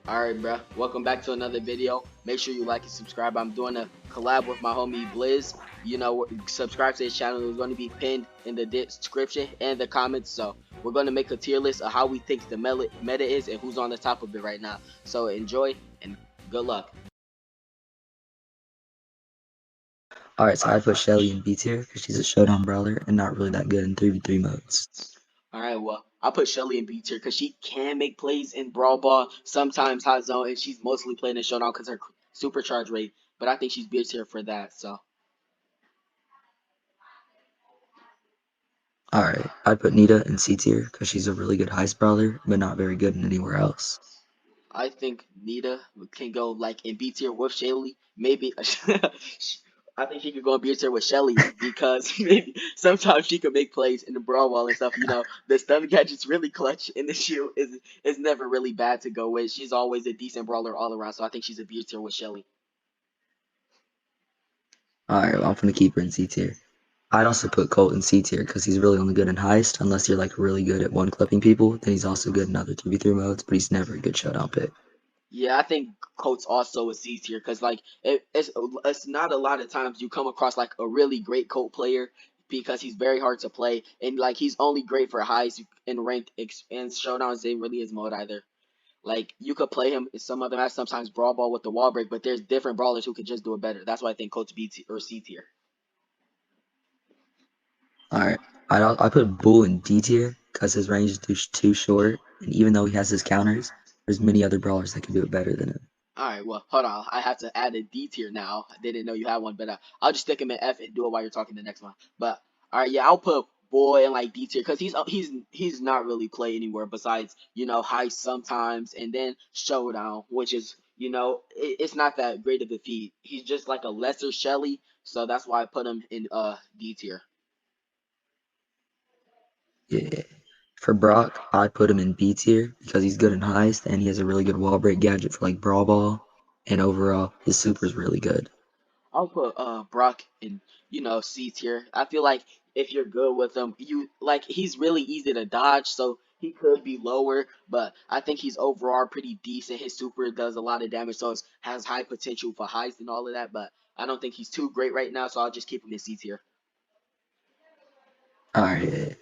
Alright, bruh. Welcome back to another video. Make sure you like and subscribe. I'm doing a collab with my homie Blizz. Subscribe to his channel. It's going to be pinned in the description and the comments. So, we're going to make a tier list of how we think the meta is and who's on the top of it right now. So, enjoy and good luck. Alright, so I put Shelly in B tier because she's a showdown brawler and not really that good in 3v3 modes. Alright, well, I'll put Shelly in B tier because she can make plays in Brawl Ball, sometimes Hot Zone, and she's mostly playing in Showdown because her supercharge rate. But I think she's B tier for that, so. Alright, I'd put Nita in C tier because she's a really good heist brawler, but not very good in anywhere else. I think Nita can go like in B tier with Shelly. Maybe I think she could go in B tier with Shelly because maybe sometimes she could make plays in the brawl wall and stuff. The stun gadget's really clutch, and the shield is never really bad to go with. She's always a decent brawler all around, so I think she's a B tier with Shelly. Alright, well, I'm gonna keep her in C tier. I'd also put Colt in C tier because he's really only good in heist, unless you're like really good at one-clipping people, then he's also good in other 3v3 modes, but he's never a good showdown pick. Yeah, I think Colt's also a C tier because like it's not a lot of times you come across like a really great Colt player because he's very hard to play and like he's only great for highs and ranked and showdowns. Ain't really his mode either. Like you could play him in some other match, sometimes brawl ball with the wall break, but there's different brawlers who could just do it better. That's why I think Colt's B tier or C tier. Alright, I put Bull in D tier because his range is too short, and even though he has his counters, there's many other brawlers that can do it better than him. All right, well, hold on. I have to add a D tier now. I didn't know you had one, but I'll just stick him in F and do it while you're talking the next one. But all right, yeah, I'll put Boy in like D tier because he's not really play anywhere besides Heist sometimes and then Showdown, which is it's not that great of a feat. He's just like a lesser Shelly, so that's why I put him in D tier. Yeah. For Brock, I put him in B tier because he's good in heist and he has a really good wall break gadget for like Brawl Ball, and overall his super is really good. I'll put Brock in C tier. I feel like if you're good with him, you like he's really easy to dodge, so he could be lower, but I think he's overall pretty decent. His super does a lot of damage, so it has high potential for heist and all of that, but I don't think he's too great right now, so I'll just keep him in C tier. Alright,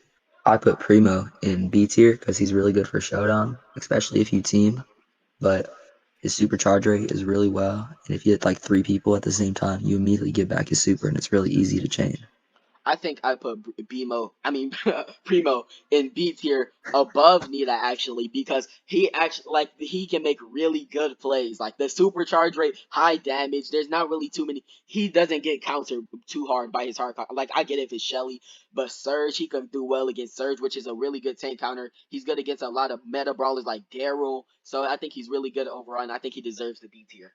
I put Primo in B tier because he's really good for Showdown, especially if you team, but his supercharge rate is really well, and if you hit like 3 people at the same time, you immediately get back his super and it's really easy to chain. I think I put Primo in B tier above Nita actually because he can make really good plays. Like the supercharge rate, high damage. There's not really too many. He doesn't get countered too hard by his hard. Like I get it if it's Shelly, but Surge he can do well against Surge, which is a really good tank counter. He's good against a lot of meta brawlers like Daryl. So I think he's really good overall, and I think he deserves the B tier.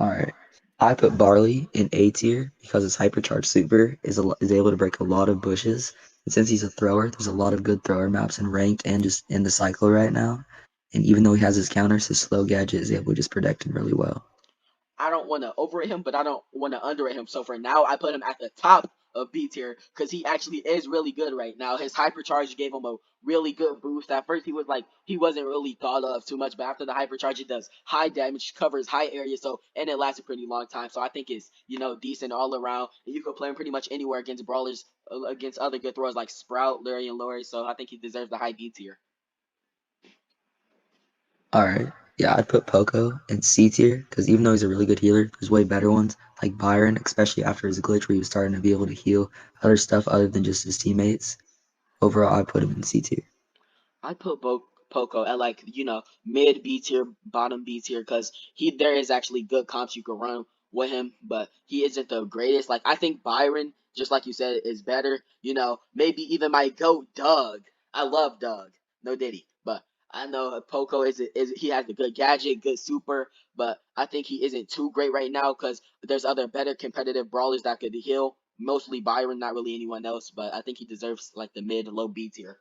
Alright, I put Barley in A tier because his hypercharge super is able to break a lot of bushes. And since he's a thrower, there's a lot of good thrower maps in ranked and just in the cycle right now. And even though he has his counters, his slow gadget is able to just protect him really well. I don't want to overrate him, but I don't want to underrate him. So for now, I put him at the top of B tier because he actually is really good right now. His hypercharge gave him a really good boost. At first, he wasn't really thought of too much, but after the hypercharge, it does high damage, covers high areas, and it lasts a pretty long time. So I think it's decent all around. You can play him pretty much anywhere against brawlers, against other good throwers like Sprout, Larry, and Lori. So I think he deserves the high B tier. Alright, yeah, I'd put Poco in C tier because even though he's a really good healer, there's way better ones like Byron, especially after his glitch where he was starting to be able to heal other stuff other than just his teammates. Overall, I put him in C tier. I put Poco at like mid B tier, bottom B tier because there is actually good comps you can run with him, but he isn't the greatest. Like I think Byron, just like you said, is better. Maybe even my goat Doug. I love Doug, no Diddy, but I know Poco is he has a good gadget, good super, but I think he isn't too great right now because there's other better competitive brawlers that could heal. Mostly Byron, not really anyone else, but I think he deserves like the mid low B tier.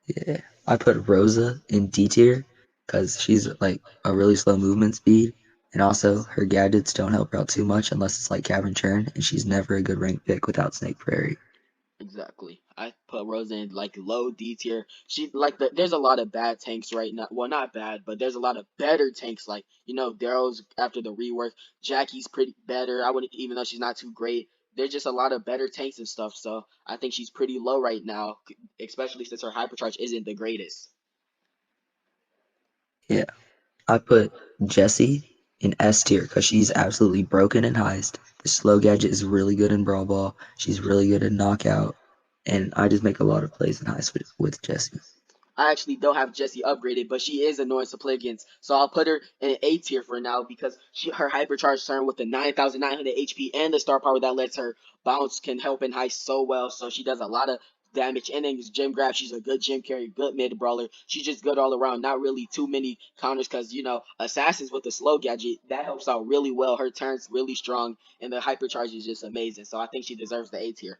Yeah, I put Rosa in D tier because she's like a really slow movement speed, and also her gadgets don't help her out too much unless it's like Cavern Churn, and she's never a good rank pick without Snake Prairie. Exactly. I put Rosa in like low D tier. She like there's a lot of bad tanks right now. Well, not bad, but there's a lot of better tanks. Like Daryl's after the rework. Jackie's pretty better. I wouldn't even though she's not too great. There's just a lot of better tanks and stuff. So I think she's pretty low right now, especially since her hypercharge isn't the greatest. Yeah, I put Jessie in S tier because she's absolutely broken in Heist. The slow gadget is really good in Brawl Ball. She's really good in Knockout, and I just make a lot of plays in Heist with Jessie. I actually don't have Jessie upgraded, but she is annoying to play against. So I'll put her in an A tier for now because her hypercharge turn with the 9,900 HP and the star power that lets her bounce can help in Heist so well. So she does a lot of damage. And then gym grab, she's a good gym carry, good mid brawler. She's just good all around. Not really too many counters because assassins with the slow gadget that helps out really well. Her turn's really strong, and the hypercharge is just amazing. So I think she deserves the A tier.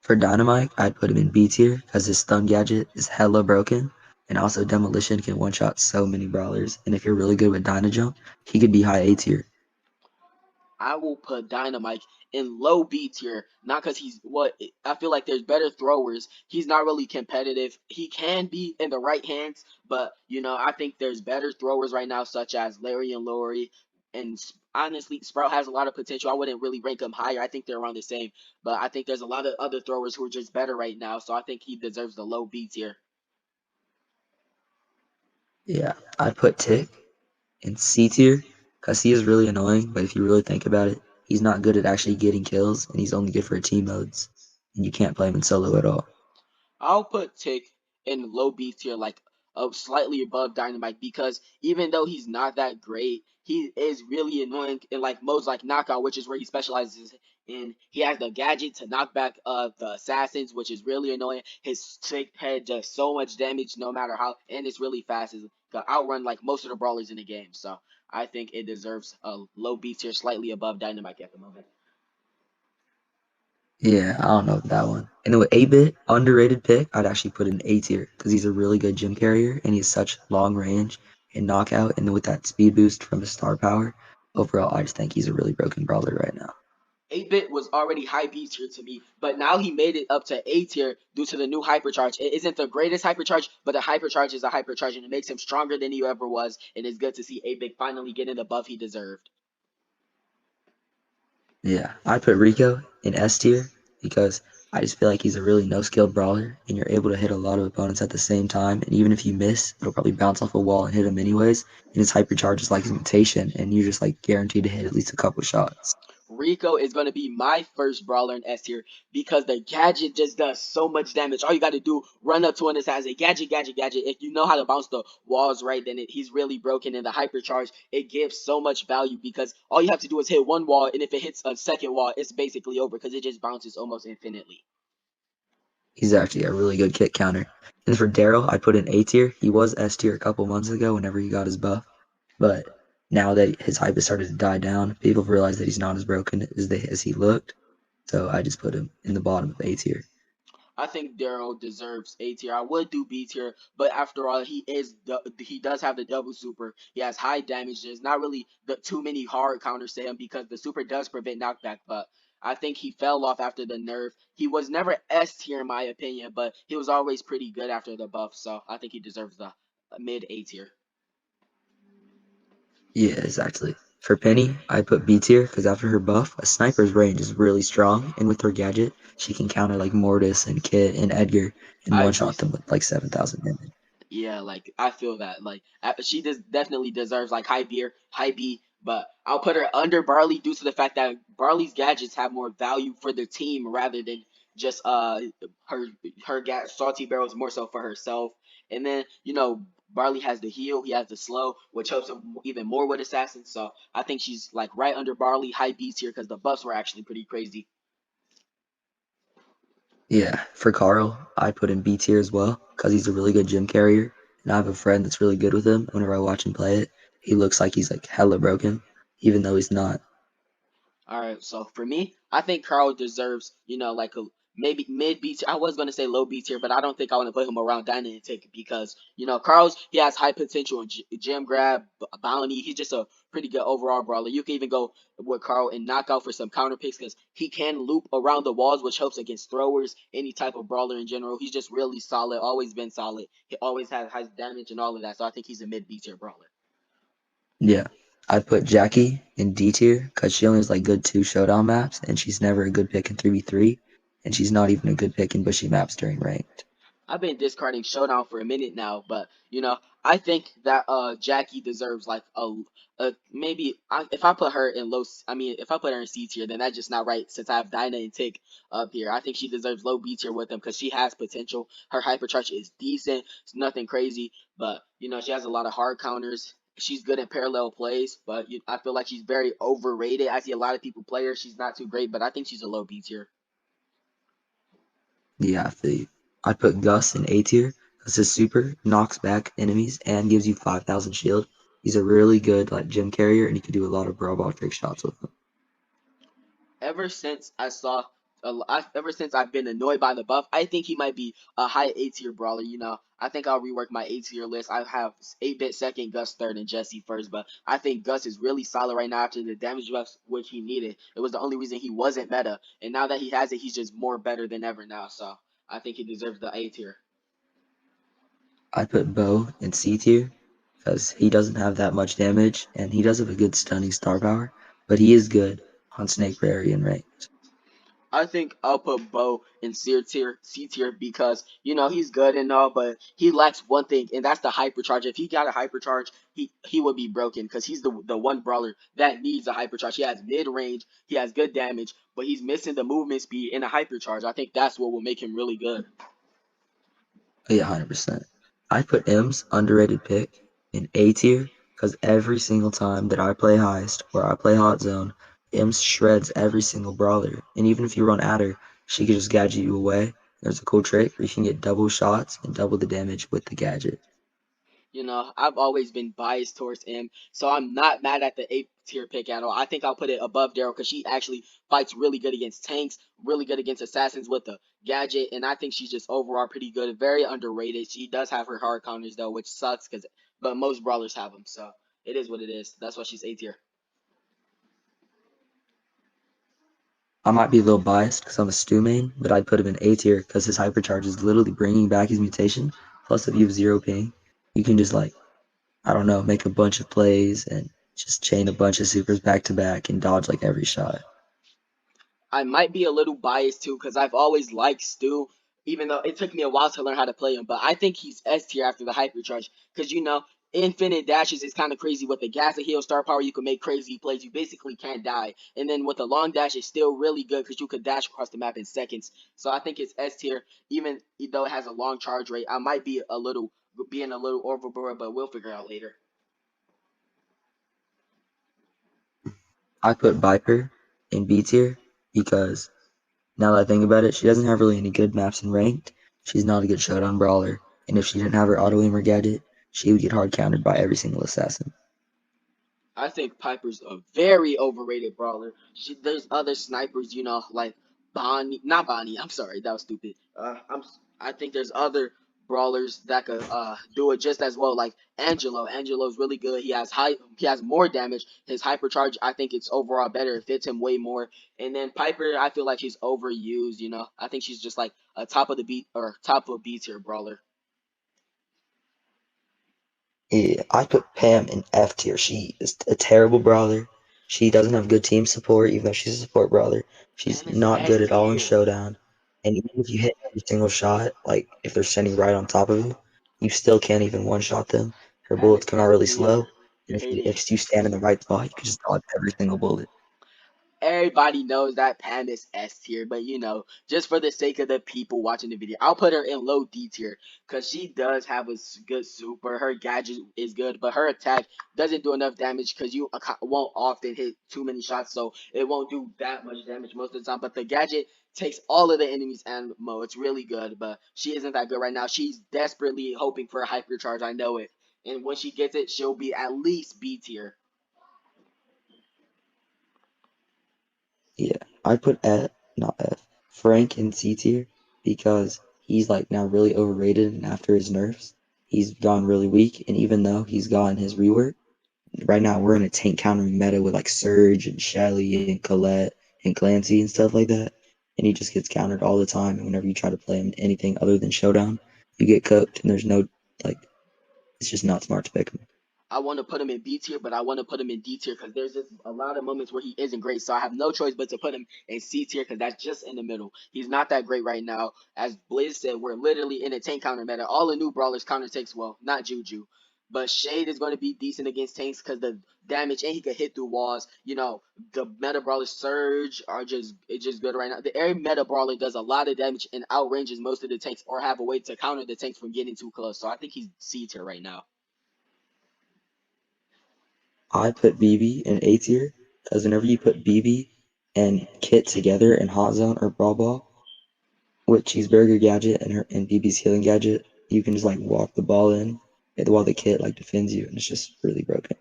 For Dynamite, I'd put him in B tier because his stun gadget is hella broken, and also Demolition can one-shot so many brawlers. And if you're really good with Dyna Jump, he could be high A tier. I will put Dynamite in low B tier, not because he's what I feel like there's better throwers. He's not really competitive. He can be in the right hands, but I think there's better throwers right now, such as Larry and Lori. And honestly, Sprout has a lot of potential. I wouldn't really rank him higher. I think they're around the same, but I think there's a lot of other throwers who are just better right now. So I think he deserves the low B tier. Yeah, I'd put Tick in C tier because he is really annoying, but if you really think about it, he's not good at actually getting kills, and he's only good for team modes, and you can't play him in solo at all. I'll put Tick in low B tier, like slightly above Dynamite, because even though he's not that great, he is really annoying in like modes like Knockout, which is where he specializes in. He has the gadget to knock back the assassins, which is really annoying. His Tick head does so much damage no matter how, and it's really fast. It's can outrun like most of the brawlers in the game. So I think it deserves a low B tier, slightly above Dynamite at the moment. Yeah, I don't know that one. And then with 8-bit, underrated pick, I'd actually put in A tier because he's a really good gym carrier and he has such long range and knockout. And then with that speed boost from his star power, overall, I just think he's a really broken brawler right now. 8-bit was already high B tier to me, but now he made it up to A tier due to the new hypercharge. It isn't the greatest hypercharge, but the hypercharge is a hypercharge and it makes him stronger than he ever was. And it's good to see 8-bit finally getting the buff he deserved. Yeah, I'd put Rico in S tier because I just feel like he's a really no-skilled brawler and you're able to hit a lot of opponents at the same time. And even if you miss, it'll probably bounce off a wall and hit him anyways. And his hypercharge is like his mutation, and you're just like guaranteed to hit at least a couple shots. Rico is going to be my first brawler in S tier because the gadget just does so much damage. All you got to do, run up to an assassin, gadget, gadget, gadget. If you know how to bounce the walls right, then he's really broken. And the hypercharge, it gives so much value because all you have to do is hit one wall, and if it hits a second wall, it's basically over because it just bounces almost infinitely. He's actually a really good kit counter. And for Daryl, I put in A tier. He was S tier a couple months ago whenever he got his buff. But now that his hype has started to die down, people have realized that he's not as broken as he looked. So I just put him in the bottom of A tier. I think Daryl deserves A tier. I would do B tier, but after all, he does have the double super. He has high damage. There's not really too many hard counters to him because the super does prevent knockback. But I think he fell off after the nerf. He was never S tier in my opinion, but he was always pretty good after the buff. So I think he deserves the mid A tier. Yeah, exactly. For Penny, I put B tier because after her buff, a sniper's range is really strong, and with her gadget, she can counter like Mortis and Kit and Edgar and I one agree. shot them with like 7,000 damage. Yeah, like I feel that. Like she does definitely deserves like high B. But I'll put her under Barley due to the fact that Barley's gadgets have more value for the team rather than just her salty barrels more so for herself. And then Barley has the heal, he has the slow, which helps him even more with assassins. So I think she's like right under Barley, high B tier because the buffs were actually pretty crazy. Yeah, for Carl, I put in B tier as well because he's a really good gym carrier, and I have a friend that's really good with him. Whenever I watch him play it, he looks like he's like hella broken, even though he's not. All right, so for me, I think Carl deserves, like maybe mid B tier. I was gonna say low B tier, but I don't think I want to put him around Dyna and Tick because Carl's he has high potential in gym grab, bounty. He's just a pretty good overall brawler. You can even go with Carl and knock out for some counter picks because he can loop around the walls, which helps against throwers, any type of brawler in general. He's just really solid, always been solid. He always has high damage and all of that. So I think he's a mid B tier brawler. Yeah. I'd put Jackie in D tier because she only has like good 2 showdown maps and she's never a good pick in 3v3 and she's not even a good pick in bushy maps during ranked. I've been discarding Showdown for a minute now, but I think that Jackie deserves like a maybe if I put her in low, I mean if I put her in C tier, then that's just not right since I have Dinah and Tick up here. I think she deserves low B tier with them because she has potential. Her hypercharge is decent. It's nothing crazy, but she has a lot of hard counters. She's good at parallel plays, but I feel like she's very overrated. I see a lot of people play her. She's not too great, but I think she's a low B tier. Yeah, I feel you. I'd put Gus in A tier because his super knocks back enemies and gives you 5,000 shield. He's a really good like gym carrier and he can do a lot of brawl ball trick shots with him. Ever since I saw, ever since I've been annoyed by the buff, I think he might be a high A tier brawler. I think I'll rework my A tier list. I have 8-bit second, Gus third, and Jesse first. But I think Gus is really solid right now after the damage buffs which he needed. It was the only reason he wasn't meta, and now that he has it, he's just more better than ever now. So I think he deserves the A tier. I'd put Bo in C tier because he doesn't have that much damage and he does have a good stunning star power, but he is good on Snake Prairie and ranked. I think I'll put Bo in C tier because he's good and all, but he lacks one thing, and that's the hypercharge. If he got a hypercharge, he would be broken because he's the one brawler that needs a hypercharge. He has mid range, he has good damage, but he's missing the movement speed and a hypercharge. I think that's what will make him really good. Yeah, 100%. I put M's underrated pick in A tier because every single time that I play Heist or I play Hot Zone, M's shreds every single brawler. And even if you run at her, she can just gadget you away. There's a cool trick where you can get double shots and double the damage with the gadget. I've always been biased towards him, so I'm not mad at the A tier pick at all. I think I'll put it above Daryl because she actually fights really good against tanks, really good against assassins with the gadget, and I think she's just overall pretty good, very underrated. She does have her hard counters though, which sucks but most brawlers have them, so it is what it is. That's why she's A tier. I might be a little biased because I'm a Stu main, but I'd put him in A tier because his hypercharge is literally bringing back his mutation. Plus, if you have zero ping, you can just like, I don't know, make a bunch of plays and just chain a bunch of supers back to back and dodge like every shot. I might be a little biased too because I've always liked Stu, even though it took me a while to learn how to play him. But I think he's S tier after the hypercharge because infinite dashes is kind of crazy. With the gas and heal star power, you can make crazy plays. You basically can't die. And then with the long dash, it's still really good because you could dash across the map in seconds. So I think it's S tier, even though it has a long charge rate. I might be being a little overboard, but we'll figure out later. I put Viper in B tier because now that I think about it, she doesn't have really any good maps in ranked. She's not a good showdown brawler, and if she didn't have her auto aimer gadget, she would get hard countered by every single assassin. I think Piper's a very overrated brawler. There's other snipers, like Bonnie, not Bonnie. I'm sorry, that was stupid. I think there's other brawlers that could do it just as well, like Angelo. Angelo's really good. He has more damage. His hypercharge, I think it's overall better. It fits him way more. And then Piper, I feel like she's overused. I think she's just like a top of the beat or top of B tier brawler. Yeah, I put Pam in F tier. She is a terrible brawler. She doesn't have good team support, even though she's a support brawler. She's Pam is not S good at all in tier. showdown. And even if you hit every single shot, like if they're standing right on top of you, you still can't even one shot them. Her Pam bullets is come out S really tier. slow. You're And hating. if you stand in the right spot, you can just dodge every single bullet. Everybody knows that Pam is S tier, but just for the sake of the people watching the video, I'll put her in low D tier because she does have a good super. Her gadget is good, but her attack doesn't do enough damage because you won't often hit too many shots, so it won't do that much damage most of the time. But the gadget takes all of the enemy's ammo. It's really good, but she isn't that good right now. She's desperately hoping for a hypercharge. I know it, and when she gets it, she'll be at least B tier. Yeah, I put F, not F. Frank in C tier because he's like now really overrated and after his nerfs, he's gone really weak. And even though he's gotten his rework, right now we're in a tank countering meta with like Surge and Shelly and Colette and Clancy and stuff like that. And he just gets countered all the time. And whenever you try to play him in anything other than Showdown, you get cooked and there's no like it's just not smart to pick him. I want to put him in B tier, but I want to put him in D tier because there's just a lot of moments where he isn't great. So I have no choice but to put him in C tier because that's just in the middle. He's not that great right now. As Blizz said, we're literally in a tank counter meta. All the new brawlers counter takes well, not Juju. But Shade is going to be decent against tanks because the damage and he could hit through walls. You know, the meta brawlers Surge are just it's just good right now. The every meta brawler does a lot of damage and outranges most of the tanks or have a way to counter the tanks from getting too close. So I think he's C tier right now. I put BB in A tier because whenever you put BB and Kit together in Hot Zone or Brawl Ball with Cheeseburger Gadget and BB's healing gadget, you can just like walk the ball in while the Kit like defends you, and it's just really broken.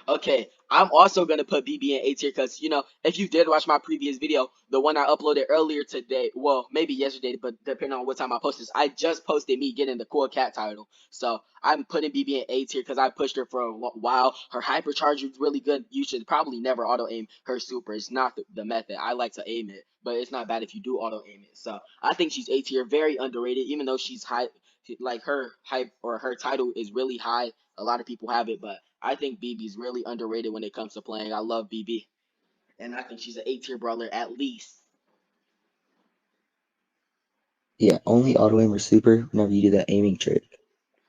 Okay, I'm also gonna put BB in A tier because if you did watch my previous video, the one I uploaded earlier today, well maybe yesterday, but depending on what time I post this, I just posted me getting the cool cat title. So I'm putting BB in A tier because I pushed her for a while. Her hypercharger is really good. You should probably never auto aim her super. It's not the method. I like to aim it, but it's not bad if you do auto aim it. So I think she's A tier, very underrated, even though she's high. Like her hype or her title is really high. A lot of people have it, but I think BB's really underrated when it comes to playing. I love BB, and I think she's an A tier brawler at least. Yeah, only auto aim or super whenever you do that aiming trick.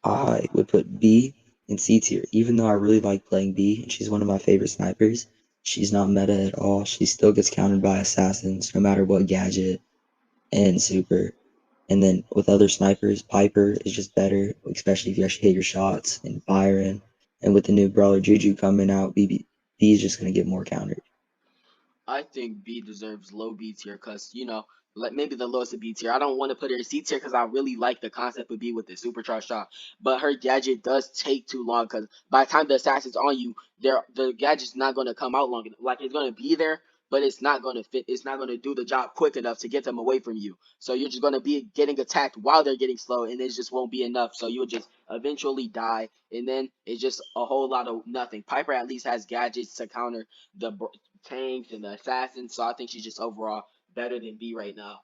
I would put B in C tier, even though I really like playing B and she's one of my favorite snipers. She's not meta at all. She still gets countered by assassins no matter what gadget and super. And then with other snipers, Piper is just better, especially if you actually hit your shots, and Byron. And with the new Brawler Juju coming out, B is just going to get more countered. I think B deserves low B tier because like maybe the lowest of B tier. I don't want to put her in C tier because I really like the concept of B with the supercharged shot, but her gadget does take too long because by the time the assassin's on you, the gadget's not going to come out long enough. Like it's going to be there, but it's not going to fit. It's not going to do the job quick enough to get them away from you. So you're just going to be getting attacked while they're getting slow, and it just won't be enough. So you'll just eventually die, and then it's just a whole lot of nothing. Piper at least has gadgets to counter the tanks and the assassins. So I think she's just overall better than B right now.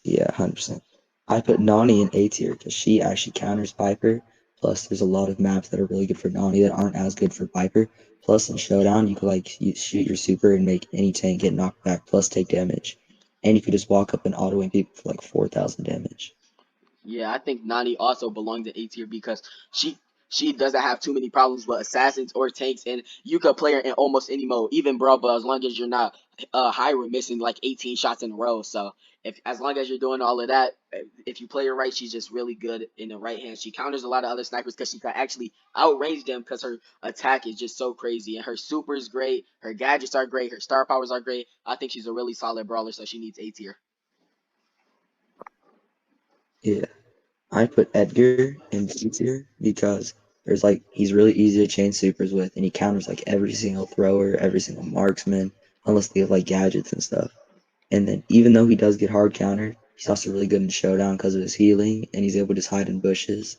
Yeah, 100%. I put Nani in A tier because she actually counters Piper. Plus, there's a lot of maps that are really good for Nani that aren't as good for Piper. Plus, in Showdown, you could like shoot your super and make any tank get knocked back, plus take damage. And you could just walk up and auto aim people for like 4,000 damage. Yeah, I think Nani also belongs to A tier because she she doesn't have too many problems with assassins or tanks, and you could play her in almost any mode, even Brawl, but as long as you're not Hyra missing like 18 shots in a row. So if as long as you're doing all of that, if you play her right, she's just really good in the right hand. She counters a lot of other snipers because she can actually outrange them because her attack is just so crazy, and her super is great, her gadgets are great, her star powers are great. I think she's a really solid brawler, so she needs A tier. Yeah. I put Edgar in C tier because there's like he's really easy to chain supers with, and he counters like every single thrower, every single marksman, unless they have like gadgets and stuff. And then even though he does get hard countered, he's also really good in Showdown because of his healing, and he's able to just hide in bushes.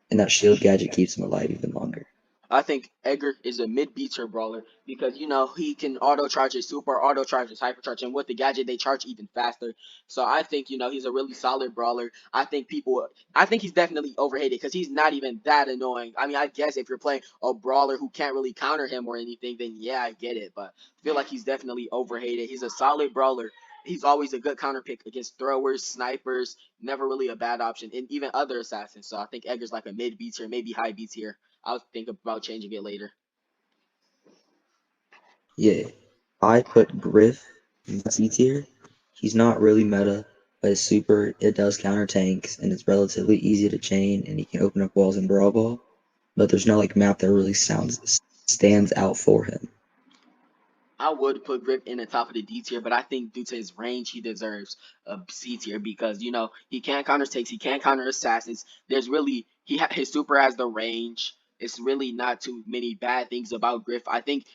And that shield gadget keeps him alive even longer. I think Edgar is a mid B tier brawler because he can auto charge his super, auto charge his hypercharge, and with the gadget they charge even faster. So I think he's a really solid brawler. I think he's definitely overhated because he's not even that annoying. I mean, I guess if you're playing a brawler who can't really counter him or anything, then yeah, I get it. But I feel like he's definitely overhated. He's a solid brawler. He's always a good counter pick against throwers, snipers, never really a bad option, and even other assassins. So I think Edgar's like a mid B tier, maybe high B tier. I'll think about changing it later. Yeah, I put Griff in C tier. He's not really meta, but his super it does counter tanks, and it's relatively easy to chain, and he can open up walls in Brawl Ball. But there's no like map that really stands out for him. I would put Grip in the top of the D tier, but I think due to his range, he deserves a C tier because he can't counter takes, he can't counter assassins. There's really his super has the range, it's really not too many bad things about Griff. I think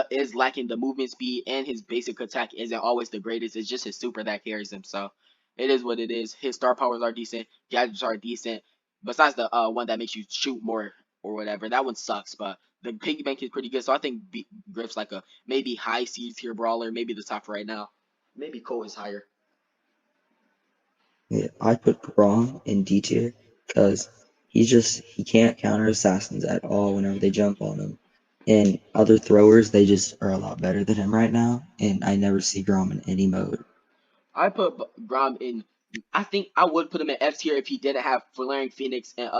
is lacking the movement speed, and his basic attack isn't always the greatest. It's just his super that carries him. So it is what it is. His star powers are decent, gadgets are decent. Besides the one that makes you shoot more or whatever, that one sucks. But the piggy bank is pretty good. So I think Griff's like a maybe high C tier brawler, maybe the top right now. Maybe Cole is higher. Yeah, I put Brawl in D tier because he can't counter assassins at all whenever they jump on him. And other throwers, they just are a lot better than him right now, and I never see Grom in any mode. I put Grom in. I think I would put him in F tier if he didn't have Flaring Phoenix and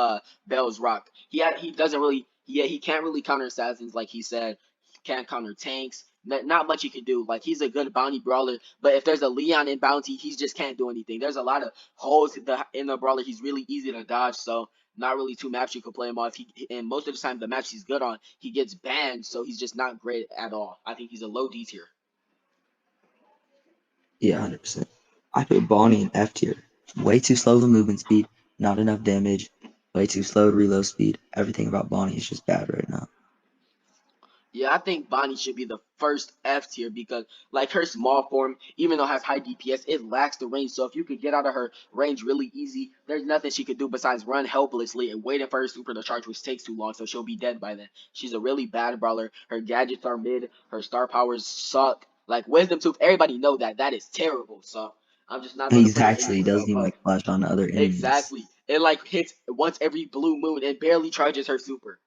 Bell's Rock. He doesn't really he can't really counter assassins like he said. He can't counter tanks. Not much he can do. Like he's a good bounty brawler, but if there's a Leon in bounty, he just can't do anything. There's a lot of holes in the brawler. He's really easy to dodge, so not really two maps you could play him off. And most of the time the match he's good on, he gets banned, so he's just not great at all. I think he's a low D tier. Yeah, 100%. I put Bonnie in F tier. Way too slow to movement speed, not enough damage, way too slow to reload speed. Everything about Bonnie is just bad right now. Yeah, I think Bonnie should be the first F tier because, like, her small form, even though it has high DPS, it lacks the range. So if you could get out of her range really easy, there's nothing she could do besides run helplessly and waiting for her super to charge, which takes too long. So she'll be dead by then. She's a really bad brawler. Her gadgets are mid. Her star powers suck. Like Wisdom Tooth, everybody know that. That is terrible. So I'm just not gonna put her in Exactly, he this doesn't even above. like flash on other enemies, Exactly. It like hits once every blue moon and barely charges her super.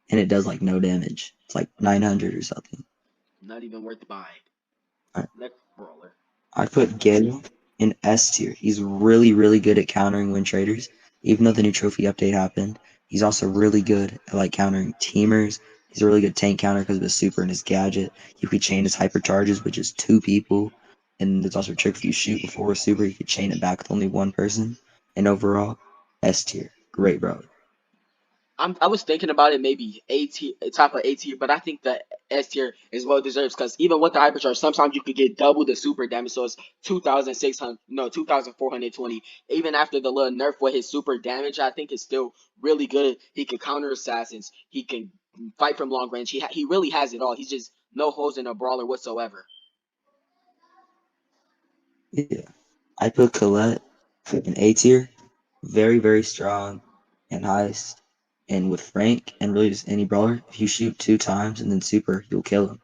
and it does like no damage. It's like 900 or something. Not even worth buying. I, Next brawler. I put Gale in S tier. He's really, really good at countering win traders. Even though the new trophy update happened, he's also really good at like countering teamers. He's a really good tank counter because of his super and his gadget. You could chain his hypercharges, which is two people. And there's also a trick if you shoot before a super, you could chain it back with only one person. And overall, S tier. Great brawler. I was thinking about it maybe A tier, top of A tier, but I think the S tier is well deserved because even with the hypercharge, sometimes you could get double the super damage. So it's 2,600, no, 2,420. Even after the little nerf with his super damage, I think it's still really good. He can counter assassins. He can fight from long range. He really has it all. He's just no holes in a brawler whatsoever. Yeah. I put Colette in A tier. Very, very strong and Heist. And with Frank and really just any brawler, if you shoot two times and then super, you'll kill him.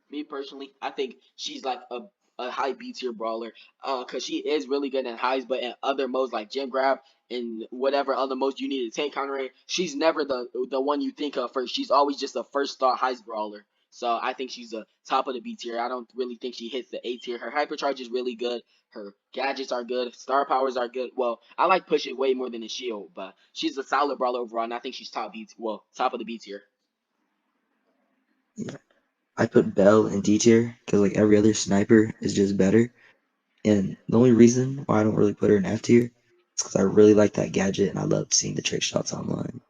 Me personally, I think she's like a high B tier brawler. Cause she is really good in highs, but in other modes like gym grab and whatever other modes you need to tank counter, she's never the one you think of first. She's always just a first thought highs brawler. So I think she's a top of the B tier. I don't really think she hits the A tier. Her hypercharge is really good. Her gadgets are good. Star powers are good. Well, I like pushing way more than the shield, but she's a solid brawler overall, and I think she's top B. Well, top of the B tier. Yeah. I put Bell in D tier because like every other sniper is just better. And the only reason why I don't really put her in F tier is because I really like that gadget and I love seeing the trick shots online.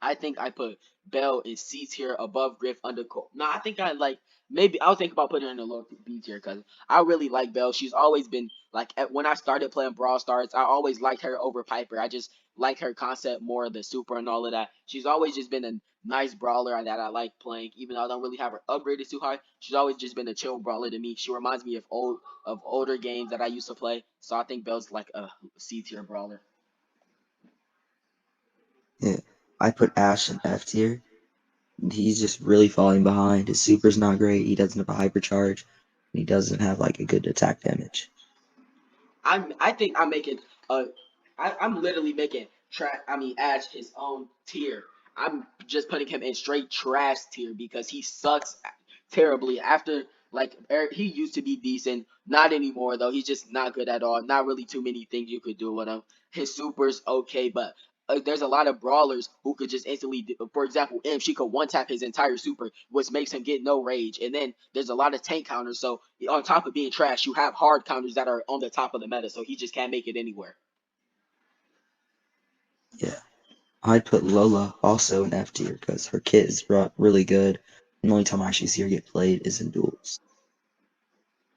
I think I put Bell in C tier above Griff under Cole. No, I think I like maybe I'll think about putting her in the low B tier because I really like Bell. She's always been like when I started playing Brawl Stars, I always liked her over Piper. I just like her concept more, the super and all of that. She's always just been a nice brawler that I like playing, even though I don't really have her upgraded too high. She's always just been a chill brawler to me. She reminds me of older games that I used to play. So I think Bell's like a C tier brawler. Yeah. I put Ash in F tier. He's just really falling behind. His super's not great. He doesn't have a hypercharge. And he doesn't have like a good attack damage. I think I'm making a I'm literally making trash. I mean, Ash his own tier. I'm just putting him in straight trash tier because he sucks terribly. After like he used to be decent, not anymore though. He's just not good at all. Not really too many things you could do with him. His super's okay, but there's a lot of brawlers who could just instantly, for example, she could one tap his entire super, which makes him get no rage. And then there's a lot of tank counters. So on top of being trash, you have hard counters that are on the top of the meta. So he just can't make it anywhere. Yeah. I'd put Lola also in F tier because her kit is really good. And the only time I actually see her get played is in duels.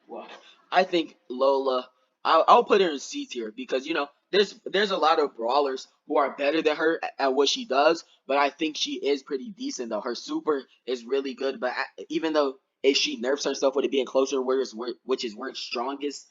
Well, I think Lola. I'll put her in C tier because there's a lot of brawlers who are better than her at what she does, but I think she is pretty decent though. Her super is really good, but even though if she nerfs herself with it being closer, which is where it's strongest,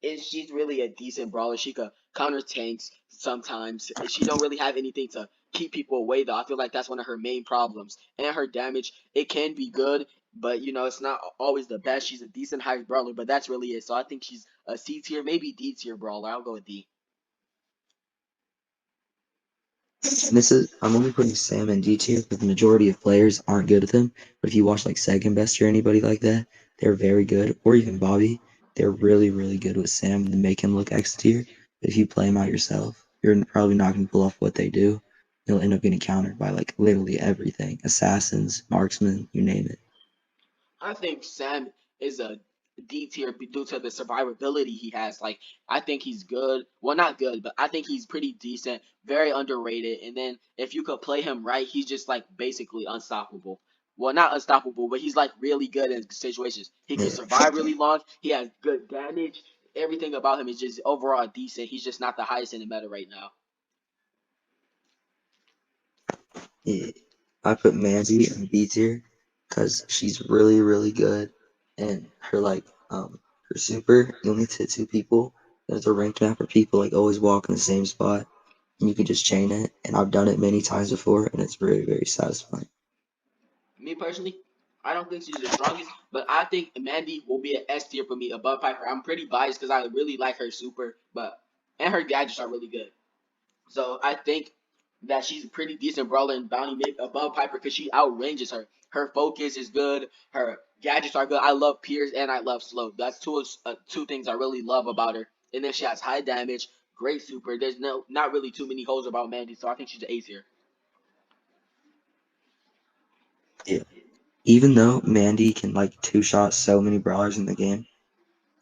is she's really a decent brawler. She could counter tanks sometimes. She don't really have anything to keep people away though. I feel like that's one of her main problems. And her damage, it can be good, but it's not always the best. She's a decent high brawler, but that's really it. So I think she's a C tier, maybe D tier brawler. I'll go with D. And this is I'm only putting Sam in D tier because the majority of players aren't good with him. But if you watch like second best or anybody like that, they're very good. Or even Bobby, they're really, really good with Sam and make him look X tier. But if you play him out yourself, you're probably not gonna pull off what they do. You'll end up getting countered by like literally everything. Assassins, marksmen, you name it. I think Sam is a D tier due to the survivability he has. Like, I think he's good. Well, not good, but I think he's pretty decent, very underrated. And then if you could play him right, he's just like basically unstoppable. Well, not unstoppable, but he's like really good in situations. He could Yeah. survive really long. He has good damage. Everything about him is just overall decent. He's just not the highest in the meta right now. Yeah. I put Mandy in B tier because she's really, really good. And her super, you only hit two people. There's a ranked map where people like always walk in the same spot and you can just chain it. And I've done it many times before and it's very, very satisfying. Me personally, I don't think she's the strongest, but I think Mandy will be an S tier for me above Piper. I'm pretty biased because I really like her super, but and her gadgets are really good. So I think that she's a pretty decent brawler in Bounty, maybe above Piper because she outranges her. Her focus is good. Her gadgets are good. I love Pierce and I love Slow. That's two things I really love about her. And then she has high damage, great super. There's not really too many holes about Mandy, so I think she's an A tier. Yeah. Even though Mandy can like two shot so many brawlers in the game,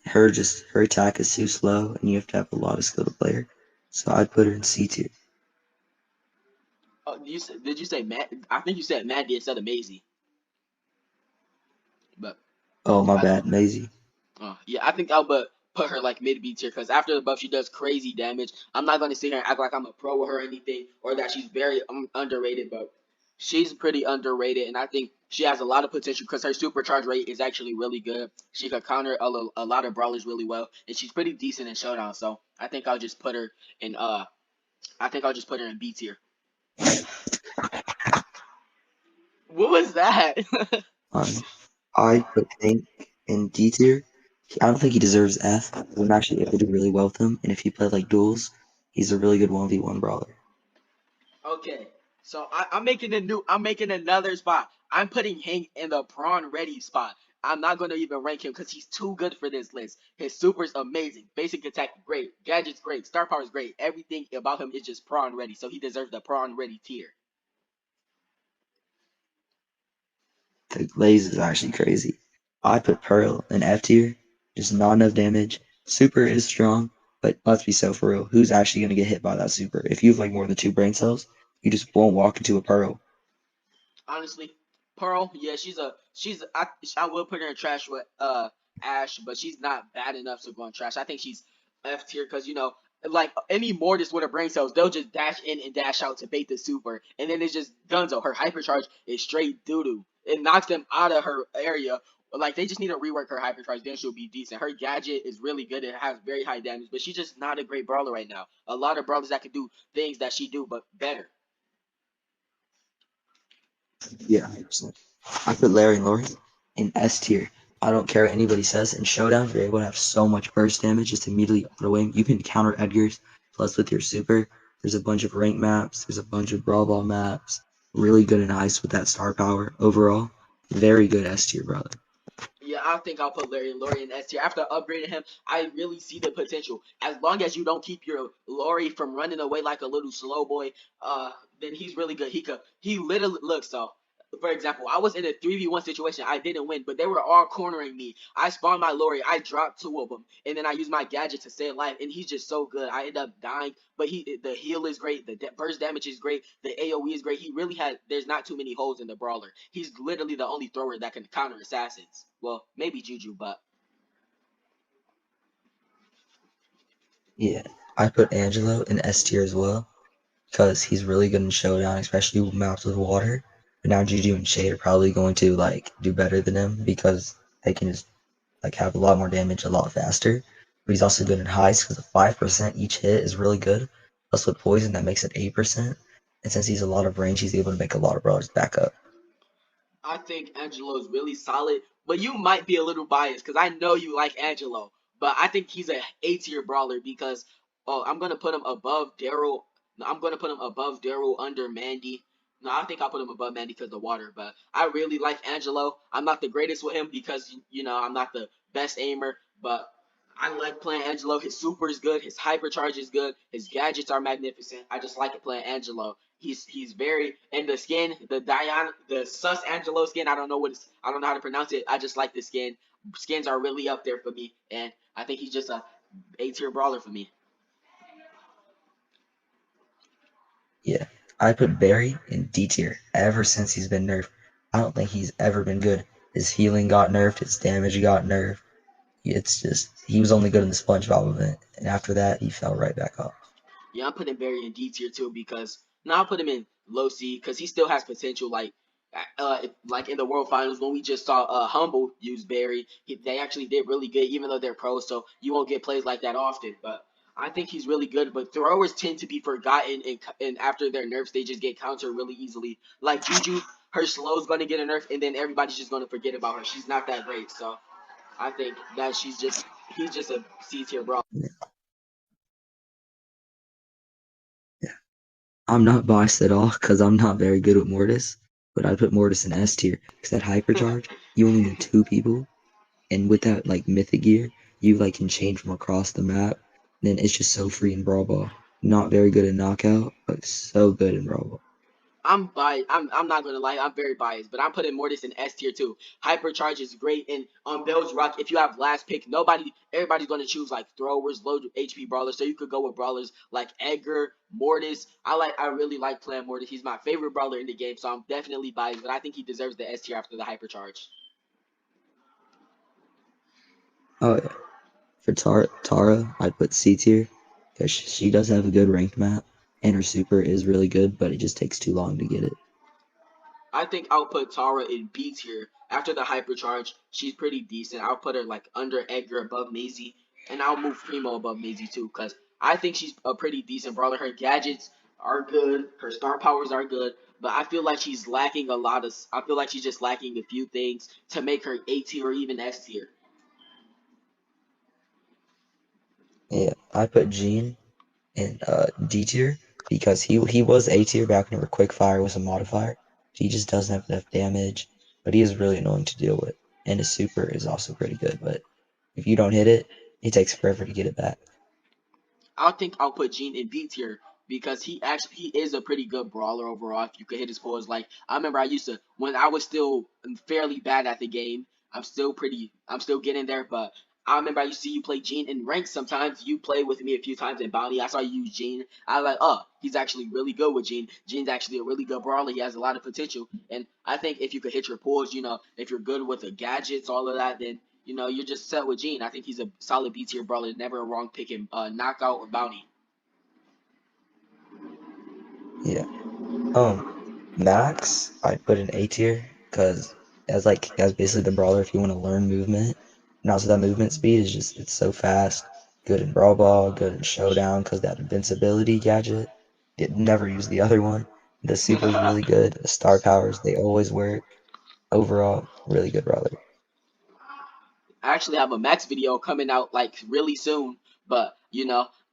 her attack is too slow and you have to have a lot of skill to play her. So I'd put her in C tier. Oh, did you say Matt? I think you said Mandy instead of Maisie, but Oh my I, bad, Maisie. yeah, I think I'll put her like mid B tier because after the buff she does crazy damage. I'm not gonna sit here and act like I'm a pro with her or anything or that she's very underrated, but she's pretty underrated, and I think she has a lot of potential because her supercharge rate is actually really good. She could counter a lot of brawlers really well, and she's pretty decent in showdown. So I think I'll just put her in I think I'll just put her in B tier. What was that? Um, I put Hank in D tier. I don't think he deserves F. I'm actually able to do really well with him, and if you play like duels, he's a really good 1v1 brawler. Okay, so I'm making I'm making another spot. I'm putting Hank in the prawn ready spot. I'm not gonna even rank him because he's too good for this list. His super's amazing, basic attack great, gadgets great, star power is great. Everything about him is just prawn ready, so he deserves the prawn ready tier. The Glaze is actually crazy. I put Pearl in F tier, just not enough damage. Super is strong, but let's be so for real. Who's actually gonna get hit by that super? If you have like more than two brain cells, you just won't walk into a Pearl. Honestly, Pearl, yeah, I will put her in trash with Ash, but she's not bad enough to go in trash. I think she's F tier because like any Mortis with her brain cells, they'll just dash in and dash out to bait the super, and then it's just Dunzo. Her hypercharge is straight doo doo. It knocks them out of her area. Like they just need to rework her hypercharge, then she'll be decent. Her gadget is really good. It has very high damage, but she's just not a great brawler right now. A lot of brawlers that could do things that she do, but better. Yeah, 100%. I put Larry and Lori in S tier. I don't care what anybody says. In Showdown, you're able to have so much burst damage just immediately throwing. You can counter Edgar's plus with your super. There's a bunch of rank maps. There's a bunch of Brawl Ball maps. Really good in Heist with that star power. Overall, very good S tier, brother. Yeah, I think I'll put Laurie in S tier. After upgrading him, I really see the potential. As long as you don't keep your Laurie from running away like a little slow boy, then he's really good. He literally look so. For example, I was in a 3v1 situation. I didn't win, but they were all cornering me. I spawned my Laurie. I dropped two of them, and then I used my gadget to stay alive. And he's just so good. I end up dying, but the heal is great. The burst damage is great. The AOE is great. He really has. There's not too many holes in the brawler. He's literally the only thrower that can counter assassins. Well, maybe Juju, but Yeah, I put Angelo in S tier as well because he's really good in Showdown, especially with maps with water. But now Juju and Shade are probably going to like do better than him because they can just like have a lot more damage a lot faster. But he's also good in Heist because the 5% each hit is really good. Plus with Poison that makes it 8%. And since he's a lot of range, he's able to make a lot of brawlers back up. I think Angelo is really solid, but you might be a little biased because I know you like Angelo, but I think he's a A tier brawler because I'm gonna put him above Daryl. No, I'm gonna put him above Daryl under Mandy. No, I think I'll put him above Mandy because of the water, but I really like Angelo. I'm not the greatest with him because I'm not the best aimer, but I like playing Angelo. His super is good. His hypercharge is good. His gadgets are magnificent. I just like it playing Angelo. He's very and the skin, the Sus Angelo skin. I don't know how to pronounce it. I just like the skin. Skins are really up there for me, and I think he's just A tier brawler for me. Yeah, I put Barry in D tier ever since he's been nerfed. I don't think he's ever been good. His healing got nerfed, his damage got nerfed. It's just he was only good in the SpongeBob event, and after that he fell right back off. Yeah, I'm putting Barry in D tier too because now I'll put him in low C because he still has potential. Like in the World Finals when we just saw Humble use Barry, they actually did really good even though they're pros. So you won't get plays like that often, but I think he's really good. But throwers tend to be forgotten, and after their nerfs, they just get countered really easily. Like Juju, her slow's going to get a nerf, and then everybody's just going to forget about her. She's not that great, so I think that he's just a C tier bro. Yeah. I'm not biased at all because I'm not very good with Mortis, but I put Mortis in S tier because that hypercharge, you only need two people, and with that like mythic gear, you like can change from across the map. Then it's just so free in Brawl Ball. Not very good in Knockout, but so good in Brawl Ball. I'm biased. I'm not gonna lie. I'm very biased, but I'm putting Mortis in S tier too. Hypercharge is great, and on Bill's Rock, if you have last pick, everybody's gonna choose like throwers, low HP brawlers. So you could go with brawlers like Edgar, Mortis. I really like playing Mortis. He's my favorite brawler in the game, so I'm definitely biased, but I think he deserves the S tier after the hypercharge. Oh yeah. For Tara, I'd put C tier because she does have a good ranked map, and her super is really good, but it just takes too long to get it. I think I'll put Tara in B tier after the hypercharge. She's pretty decent. I'll put her like under Edgar, above Maisie, and I'll move Primo above Maisie too, because I think she's a pretty decent brawler. Her gadgets are good, her star powers are good, but I feel like she's lacking a lot of. I feel like she's just lacking a few things to make her A tier or even S tier. Yeah, I put Gene in D tier because he was A tier back when it were quick fire with a modifier. He just doesn't have enough damage, but he is really annoying to deal with. And his super is also pretty good, but if you don't hit it, it takes forever to get it back. I think I'll put Gene in B tier because he is a pretty good brawler overall. If you could hit his pulls, like I remember I used to when I was still fairly bad at the game. I'm still getting there, but I remember I used to see you play Gene in ranks. Sometimes you play with me a few times in Bounty. I saw you use Gene. I was like, oh, he's actually really good with Gene. Gene's actually a really good brawler. He has a lot of potential, and I think if you could hit your pulls, if you're good with the gadgets, all of that, then you're just set with Gene. I think he's a solid B tier brawler, never a wrong pick in knockout or bounty. Yeah. Um, Max, I'd put in A tier because as basically the brawler if you want to learn movement. And also that movement speed is just it's so fast. Good in Brawl Ball, good in Showdown because that invincibility gadget. It never use the other one. The super's really good. The star powers, they always work. Overall, really good brawler. I actually have a Max video coming out like really soon, but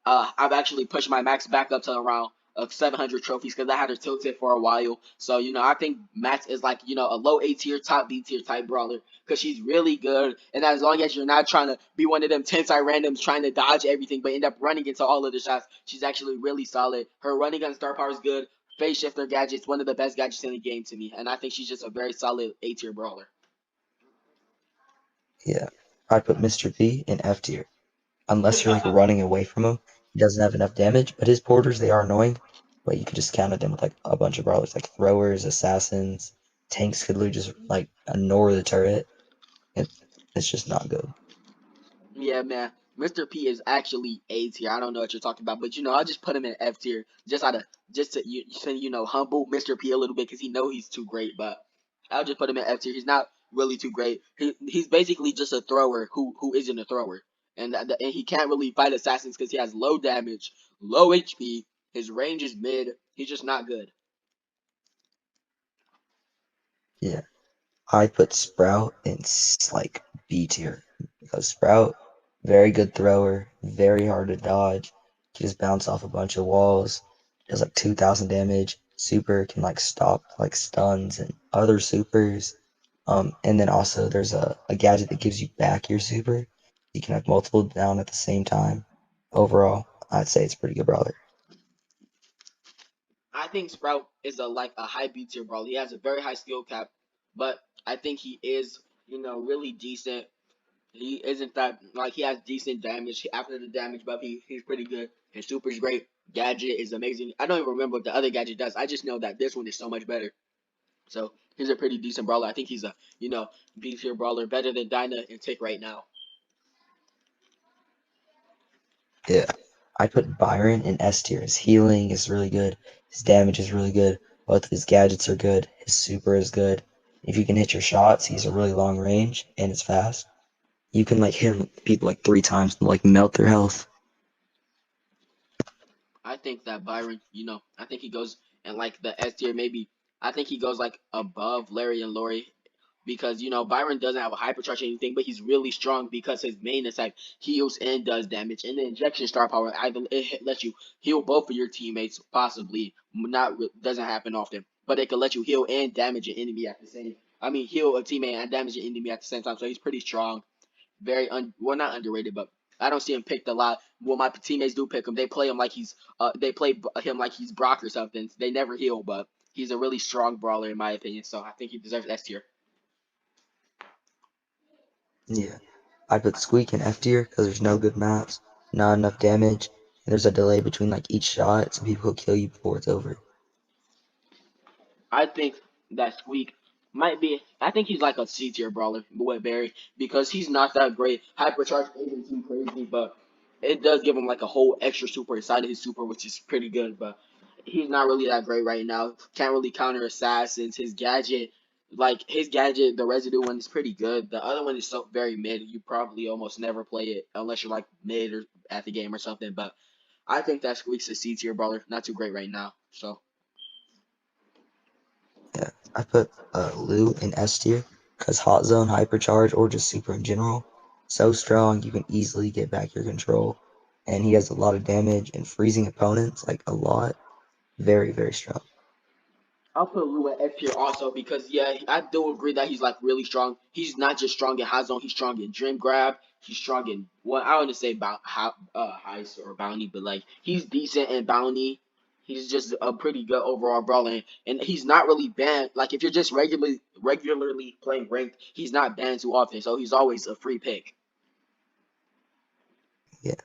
I've actually pushed my Max back up to around 700 trophies because I had her tilted for a while. So I think Max is like a low A tier, top B tier type brawler because she's really good. And as long as you're not trying to be one of them 10 side randoms trying to dodge everything but end up running into all of the shots, she's actually really solid. Her running gun star power is good. Phase shifter gadgets, one of the best gadgets in the game to me, and I think she's just a very solid A tier brawler. Yeah. I'd put Mr. P in F tier. Unless you're like running away from him, he doesn't have enough damage. But his porters, they are annoying. But you could just counter them with like a bunch of brawlers, like throwers, assassins, tanks could literally just like ignore the turret. It, it's just not good. Yeah, man. Mr. P is actually A tier. I don't know what you're talking about, but I'll just put him in F tier just out of just to humble Mr. P a little bit because he know he's too great. But I'll just put him in F tier. He's not really too great. He's basically just a thrower who isn't a thrower, and he can't really fight assassins because he has low damage, low HP. His range is mid. He's just not good. Yeah. I put Sprout in like B tier because Sprout, very good thrower, very hard to dodge. Can just bounce off a bunch of walls. Does like 2,000 damage. Super can like stop like stuns and other supers. And then also there's a gadget that gives you back your super. You can have multiple down at the same time. Overall, I'd say it's a pretty good brawler. I think Sprout is a high B tier brawler. He has a very high skill cap, but I think he is really decent. He isn't that like he has decent damage after the damage buff. He's pretty good. His super's great. Gadget is amazing. I don't even remember what the other gadget does. I just know that this one is so much better. So he's a pretty decent brawler. I think he's a B tier brawler, better than Dyna and Tick right now. Yeah. I put Byron in S tier. His healing is really good. His damage is really good. Both of his gadgets are good. His super is good. If you can hit your shots, he's a really long range and it's fast. You can like hit people like 3 times and like melt their health. I think that Byron, I think he goes in like the S tier maybe. I think he goes like above Larry and Lori because Byron doesn't have a hypercharge or anything, but he's really strong because his main attack heals and does damage, and the injection star power either it lets you heal both of your teammates, possibly not doesn't happen often, but it can let you heal and damage an enemy at the same. I mean, heal a teammate and damage an enemy at the same time. So he's pretty strong, very well not underrated, but I don't see him picked a lot. Well, my teammates do pick him. They play him like they play him like he's Brock or something. They never heal, but he's a really strong brawler in my opinion. So I think he deserves S tier. Yeah. I put Squeak in F tier because there's no good maps, not enough damage, and there's a delay between like each shot, so people will kill you before it's over. I think that Squeak might be. I think he's like a C tier brawler with Barry because he's not that great. Hypercharge isn't too crazy, but it does give him like a whole extra super inside of his super, which is pretty good. But he's not really that great right now. Can't really counter assassins. His gadget, the residue one is pretty good. The other one is so very mid. You probably almost never play it unless you're like mid or at the game or something. But I think that Squeak's a C tier brawler. Not too great right now. So. Yeah. I put Lou in S tier because Hot Zone, Hypercharge, or just super in general, so strong you can easily get back your control, and he has a lot of damage and freezing opponents like a lot. Very, very strong. I'll put Lou at F tier also because yeah, I do agree that he's like really strong. He's not just strong in high zone, he's strong in dream grab. He's strong in I don't want to say about heist or bounty, but like he's decent in bounty. He's just a pretty good overall brawler, and he's not really banned. Like if you're just regularly playing ranked, he's not banned too often, so he's always a free pick. Yeah.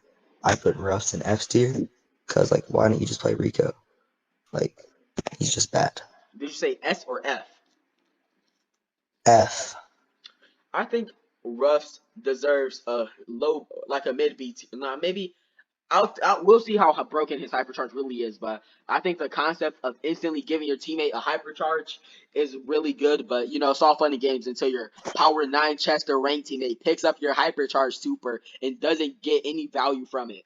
I put Ruffs in F tier because like why don't you just play Rico? Like he's just bad. Did you say S or F? F. I think Ruffs deserves a low, like a mid B. Nah, maybe we'll see how broken his hypercharge really is, but I think the concept of instantly giving your teammate a hypercharge is really good. But it's all fun and games until your power 9 Chester ranked teammate picks up your hypercharge super and doesn't get any value from it.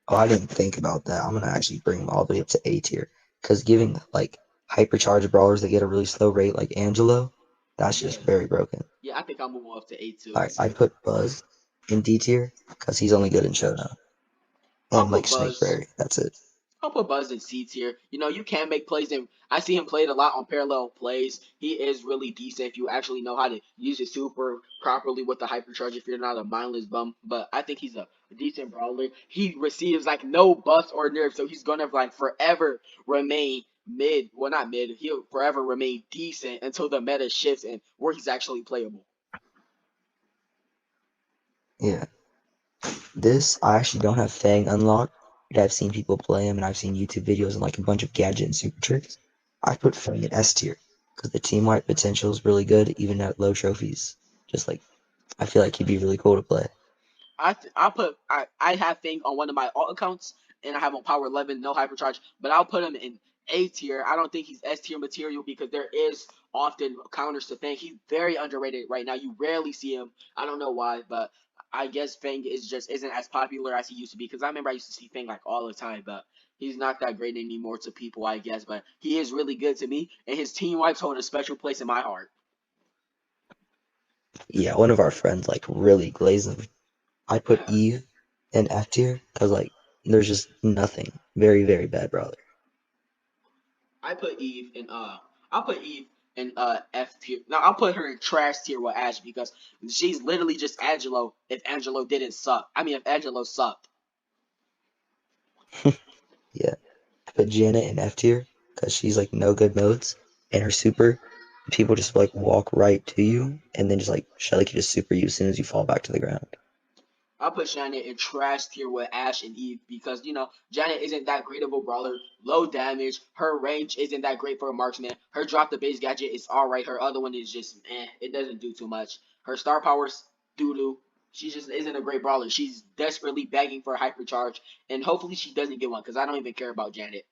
Oh, I didn't think about that. I'm gonna actually bring him all the way up to A tier because giving like hypercharged brawlers that get a really slow rate like Angelo, that's Yeah, just very broken. yeah, I think I'll move up to A2. Alright, I put Buzz in D tier because he's only good in Showdown I'll and like put Snake Buzz. Berry. That's it. I'll put Buzz in C tier. You can make plays, and I see him played a lot on parallel plays. He is really decent if you actually know how to use his super properly with the hypercharge. If you're not a mindless bum, but I think he's a decent brawler. He receives like no buffs or nerfs, so he's gonna like forever remain mid. Well, not mid. He'll forever remain decent until the meta shifts and where he's actually playable. Yeah. This I actually don't have Fang unlocked, but I've seen people play him and I've seen YouTube videos and like a bunch of gadget and super tricks. I put Fang in S tier because the team wipe potential is really good even at low trophies. Just like I feel like he'd be really cool to play. I have Fang on one of my alt accounts, and I have on Power 11, no hypercharge, but I'll put him in A tier. I don't think he's S tier material because there is often counters to Fang. He's very underrated right now. You rarely see him. I don't know why, but I guess Fang is just isn't as popular as he used to be. Because I remember I used to see Fang like all the time, but he's not that great anymore to people, I guess. But he is really good to me, and his team wipes hold a special place in my heart. Yeah, one of our friends like really glazed him. I put Eve in F tier because like there's just nothing. Very, very bad brawler. I put Eve in I'll put Eve in F tier. Now I'll put her in trash tier with Ash because she's literally just Angelo if Angelo didn't suck. I mean if Angelo sucked. Yeah, I put Janet in F tier because she's like no good modes and her super. People just like walk right to you and then just like Shelly can just super you as soon as you fall back to the ground. I'll put Janet in trash tier with Ash and Eve because Janet isn't that great of a brawler. Low damage. Her range isn't that great for a marksman. Her drop the base gadget is alright. Her other one is just it doesn't do too much. Her star powers doo doo. She just isn't a great brawler. She's desperately begging for a hypercharge, and hopefully she doesn't get one because I don't even care about Janet.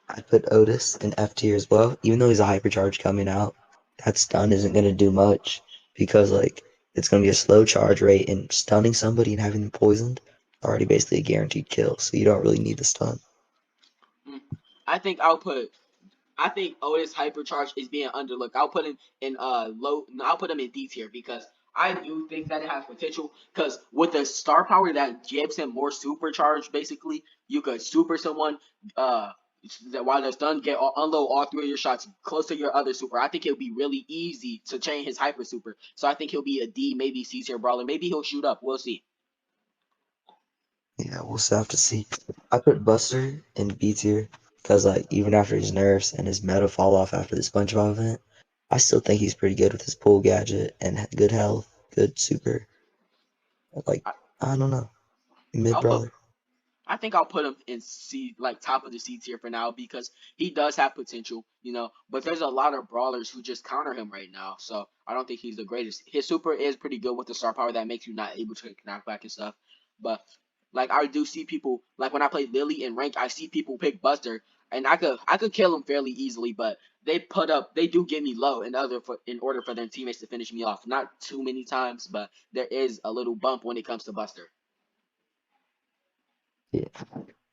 I put Otis in F tier as well, even though he's a hypercharge coming out. That stun isn't gonna do much because like it's gonna be a slow charge rate and stunning somebody and having them poisoned already basically a guaranteed kill, so you don't really need the stun. Mm. I think I'll put I think Otis Hypercharge is being underlooked. I'll put him in low. No, I'll put him in D tier because I do think that it has potential. Because with the star power that gives him more supercharge, basically you could super someone while they're stunned, unload all three of your shots close to your other super. I think it'll be really easy to chain his hyper super. So I think he'll be a D, maybe C tier brawler. Maybe he'll shoot up. We'll see. Yeah, we'll still have to see. I put Buster in B tier because like even after his nerfs and his meta fall off after the SpongeBob event, I still think he's pretty good with his pull gadget and good health, good super. Like I, I don't know, mid I'll put brawler. I think I'll put him in C, like top of the C tier for now because he does have potential. But there's a lot of brawlers who just counter him right now, so I don't think he's the greatest. His super is pretty good with the star power that makes you not able to knock back and stuff. But like I do see people like when I play Lily in rank, I see people pick Buster, and I could kill him fairly easily, but they do get me low in order for their teammates to finish me off. Not too many times, but there is a little bump when it comes to Buster. Yeah.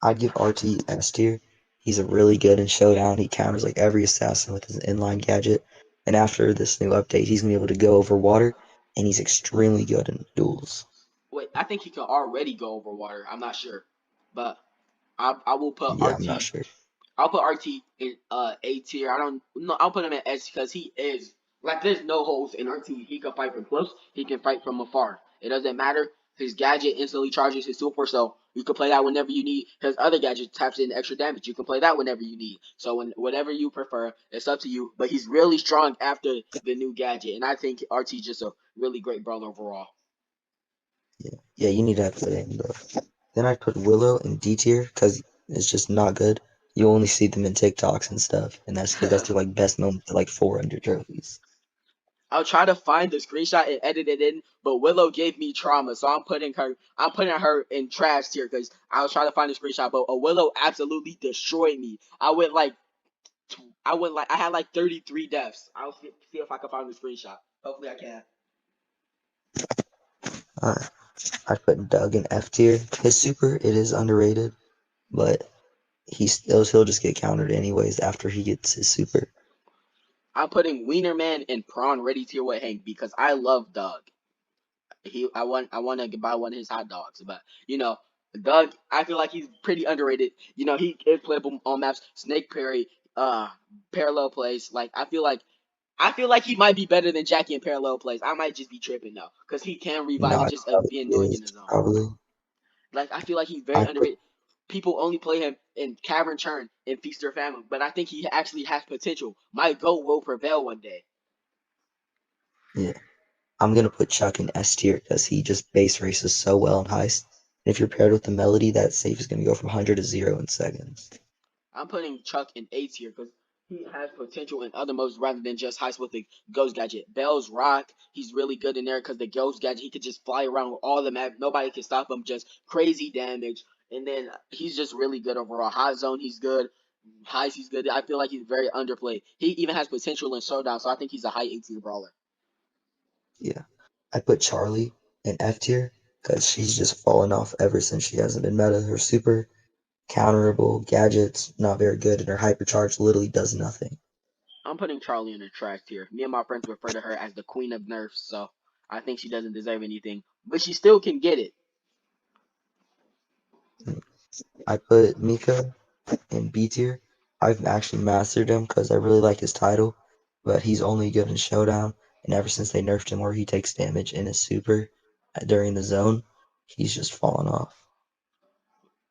I'd give RT S tier. He's a really good in Showdown. He counters like every assassin with his inline gadget. And after this new update, he's gonna be able to go over water, and he's extremely good in duels. Wait, I think he can already go over water. I'm not sure, but I will put Yeah, I'm not RT. sure. I'll put RT in A tier. I don't no. I'll put him in S because he is like there's no holes in RT. He can fight from close. He can fight from afar. It doesn't matter. His gadget instantly charges his super, so you can play that whenever you need. His other gadget taps in extra damage. You can play that whenever you need. So whatever you prefer, it's up to you. But he's really strong after the new gadget, and I think RT is just a really great brawler overall. Yeah, yeah, you need to have that in though. Then I'd put Willow in D tier because it's just not good. You only see them in TikToks and stuff, and that's because that's their like best moment at like 400 trophies. I'll try to find the screenshot and edit it in, but Willow gave me trauma, so I'm putting her in trash tier because I was trying to find the screenshot, but Willow absolutely destroyed me. I had like 33 deaths. I'll see if I can find the screenshot. Hopefully I can. Uh, I'd put Doug in F tier. His super, it is underrated, but he'll just get countered anyways after he gets his super. I'm putting Wienerman and Prawn ready tier with Hank because I love Doug. I want to buy one of his hot dogs, but Doug, I feel like he's pretty underrated. He is playable on maps. Snake Perry, uh, parallel plays. Like I feel like he might be better than Jackie in parallel plays. I might just be tripping though, because he can revive and Not just probably be annoying is in his zone. probably. Like I feel like he's very I put underrated. People only play him in Cavern Churn and Feast or Famine, but I think he actually has potential. My goat will prevail one day. yeah. I'm gonna put Chuck in S tier because he just base races so well in Heist. And if you're paired with the Melody, that save is gonna go from 100 to 0 in seconds. I'm putting Chuck in A tier because he has potential in other modes rather than just Heist with the Ghost Gadget. Bell's Rock, he's really good in there because the Ghost Gadget, he could just fly around with all the map. Nobody can stop him, just crazy damage. And then he's just really good overall. Hot Zone, he's good. Heist, he's good. I feel like he's very underplayed. He even has potential in Showdown, so I think he's a high 18 brawler. Yeah. I put Charlie in F tier because she's just fallen off ever since she hasn't been meta. Her super counterable gadgets not very good, and her hypercharge literally does nothing. I'm putting Charlie in the trash tier. Me and my friends refer to her as the queen of nerfs, so I think she doesn't deserve anything. But she still can get it. I put Mika in B tier. I've actually mastered him because I really like his title, but he's only good in Showdown. And ever since they nerfed him where he takes damage in his super during the zone, he's just fallen off.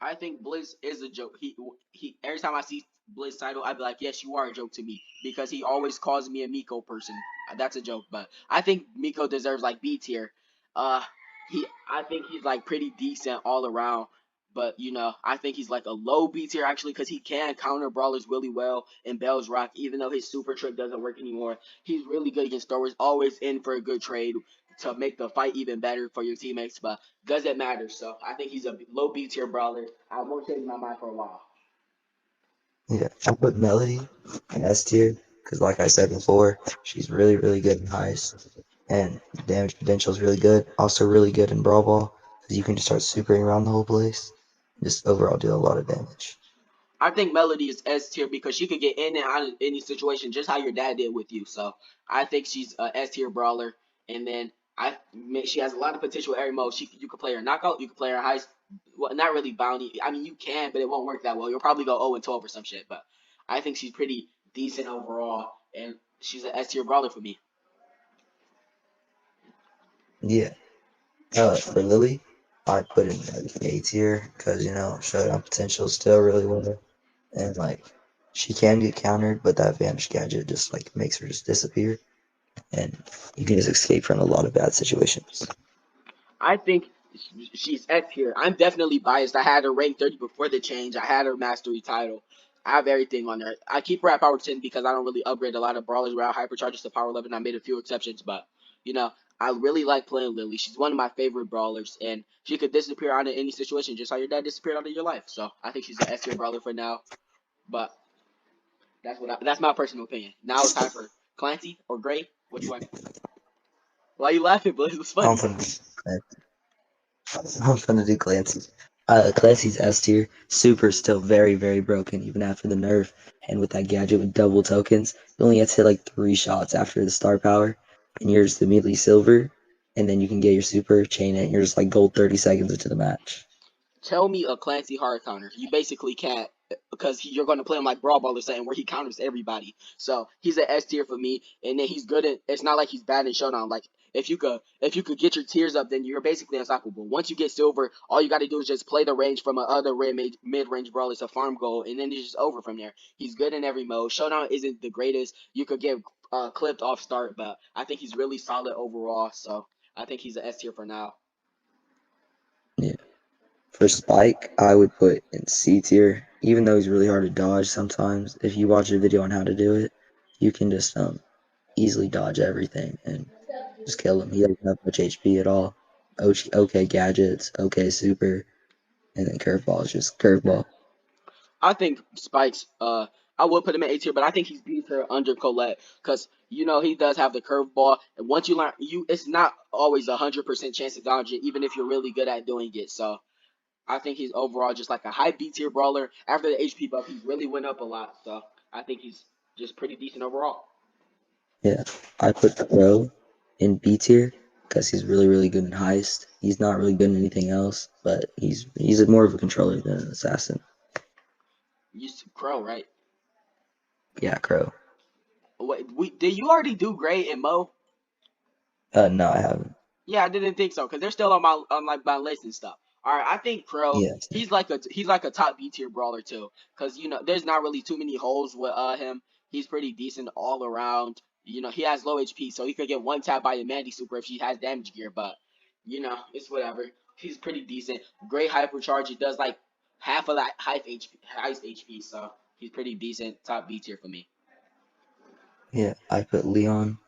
I think Blizz is a joke. He every time I see Blizz title, I'd be like, yes, you are a joke to me because he always calls me a Miko person. That's a joke, but I think Miko deserves like B tier. Uh, I think he's like pretty decent all around. But I think he's like a low B tier actually because he can counter brawlers really well in Bell's Rock, even though his super trick doesn't work anymore. He's really good against throwers, always in for a good trade to make the fight even better for your teammates. But doesn't matter. So I think he's a low B tier brawler. I won't change my mind for a while. Yeah, I put Melody in S tier because, like I said before, she's really, really good in Heist, and damage potential is really good. Also, really good in Brawl Ball because you can just start supering around the whole place, just overall do a lot of damage. I think Melody is S tier because she could get in and out of any situation just how your dad did with you. So I think she's a S tier brawler. And then she has a lot of potential every mode. You could play her knockout, you could play her heist. Well, not really bounty. I mean, you can, but it won't work that well. You'll probably go 0 and 12 or some shit. But I think she's pretty decent overall, and she's an S tier brawler for me. Yeah, for Lily, I put in like A tier because showdown potential is still really low, and like she can get countered, but that vanish gadget just like makes her just disappear, and you can just escape from a lot of bad situations. I think she's S tier. I'm definitely biased. I had her ranked 30 before the change. I had her mastery title. I have everything on there. I keep her at power 10 because I don't really upgrade a lot of brawlers without hypercharges to power 11. I made a few exceptions, but you know, I really like playing Lily. She's one of my favorite brawlers, and she could disappear out of any situation, just how your dad disappeared out of your life. So I think she's an S tier brawler for now. But that's my personal opinion. Now it's time for Clancy or Gray. What you want? Why are you laughing, Bliss? It was I'm funny. gonna I'm gonna do Clancy. Clancy's S tier. Super still very, very broken even after the nerf. And with that gadget with double tokens, you only have to hit like 3 shots after the star power, and you're just immediately silver. And then you can get your super, chain it, and you're just like gold 30 seconds into the match. Tell me a Clancy hard counter. You basically can't because you're going to play him like Brawl Ball or something where he counters everybody. So he's an S tier for me, and then he's good at. It's not like he's bad in Showdown. Like if you could get your tiers up, then you're basically unstoppable. Once you get silver, all you got to do is just play the range from other mid range brawlers to farm goal, and then it's just over from there. He's good in every mode. Showdown isn't the greatest. You could get clipped off start, but I think he's really solid overall. So I think he's an S tier for now. Yeah. For Spike, I would put in C tier, even though he's really hard to dodge sometimes. If you watch a video on how to do it, you can just easily dodge everything and just kill him. He doesn't have much HP at all. Okay gadgets, okay super, and then curveball is just curveball. I think Spike's. I would put him in A tier, but I think he's B tier under Colette because he does have the curveball, and once you learn, it's not always 100% chance to dodge it, even if you're really good at doing it. So I think he's overall just like a high B tier brawler. After the HP buff, he's really went up a lot. So I think he's just pretty decent overall. Yeah, I put Crow in B tier because he's really, really good in Heist. He's not really good in anything else, but he's more of a controller than an assassin. Used to Crow, right? Yeah, Crow. Wait, did you already do Gray and Mo? No, I haven't. Yeah, I didn't think so because they're still on my list and stuff. All right, I think Crow. Yeah, He's like a top B tier brawler too, because there's not really too many holes with him. He's pretty decent all around. He has low HP, so he could get one tap by a Mandy super if she has damage gear. But it's whatever. He's pretty decent. Great hypercharge. He does like half of that highest HP, so he's pretty decent. Top B tier for me. Yeah, I put Leon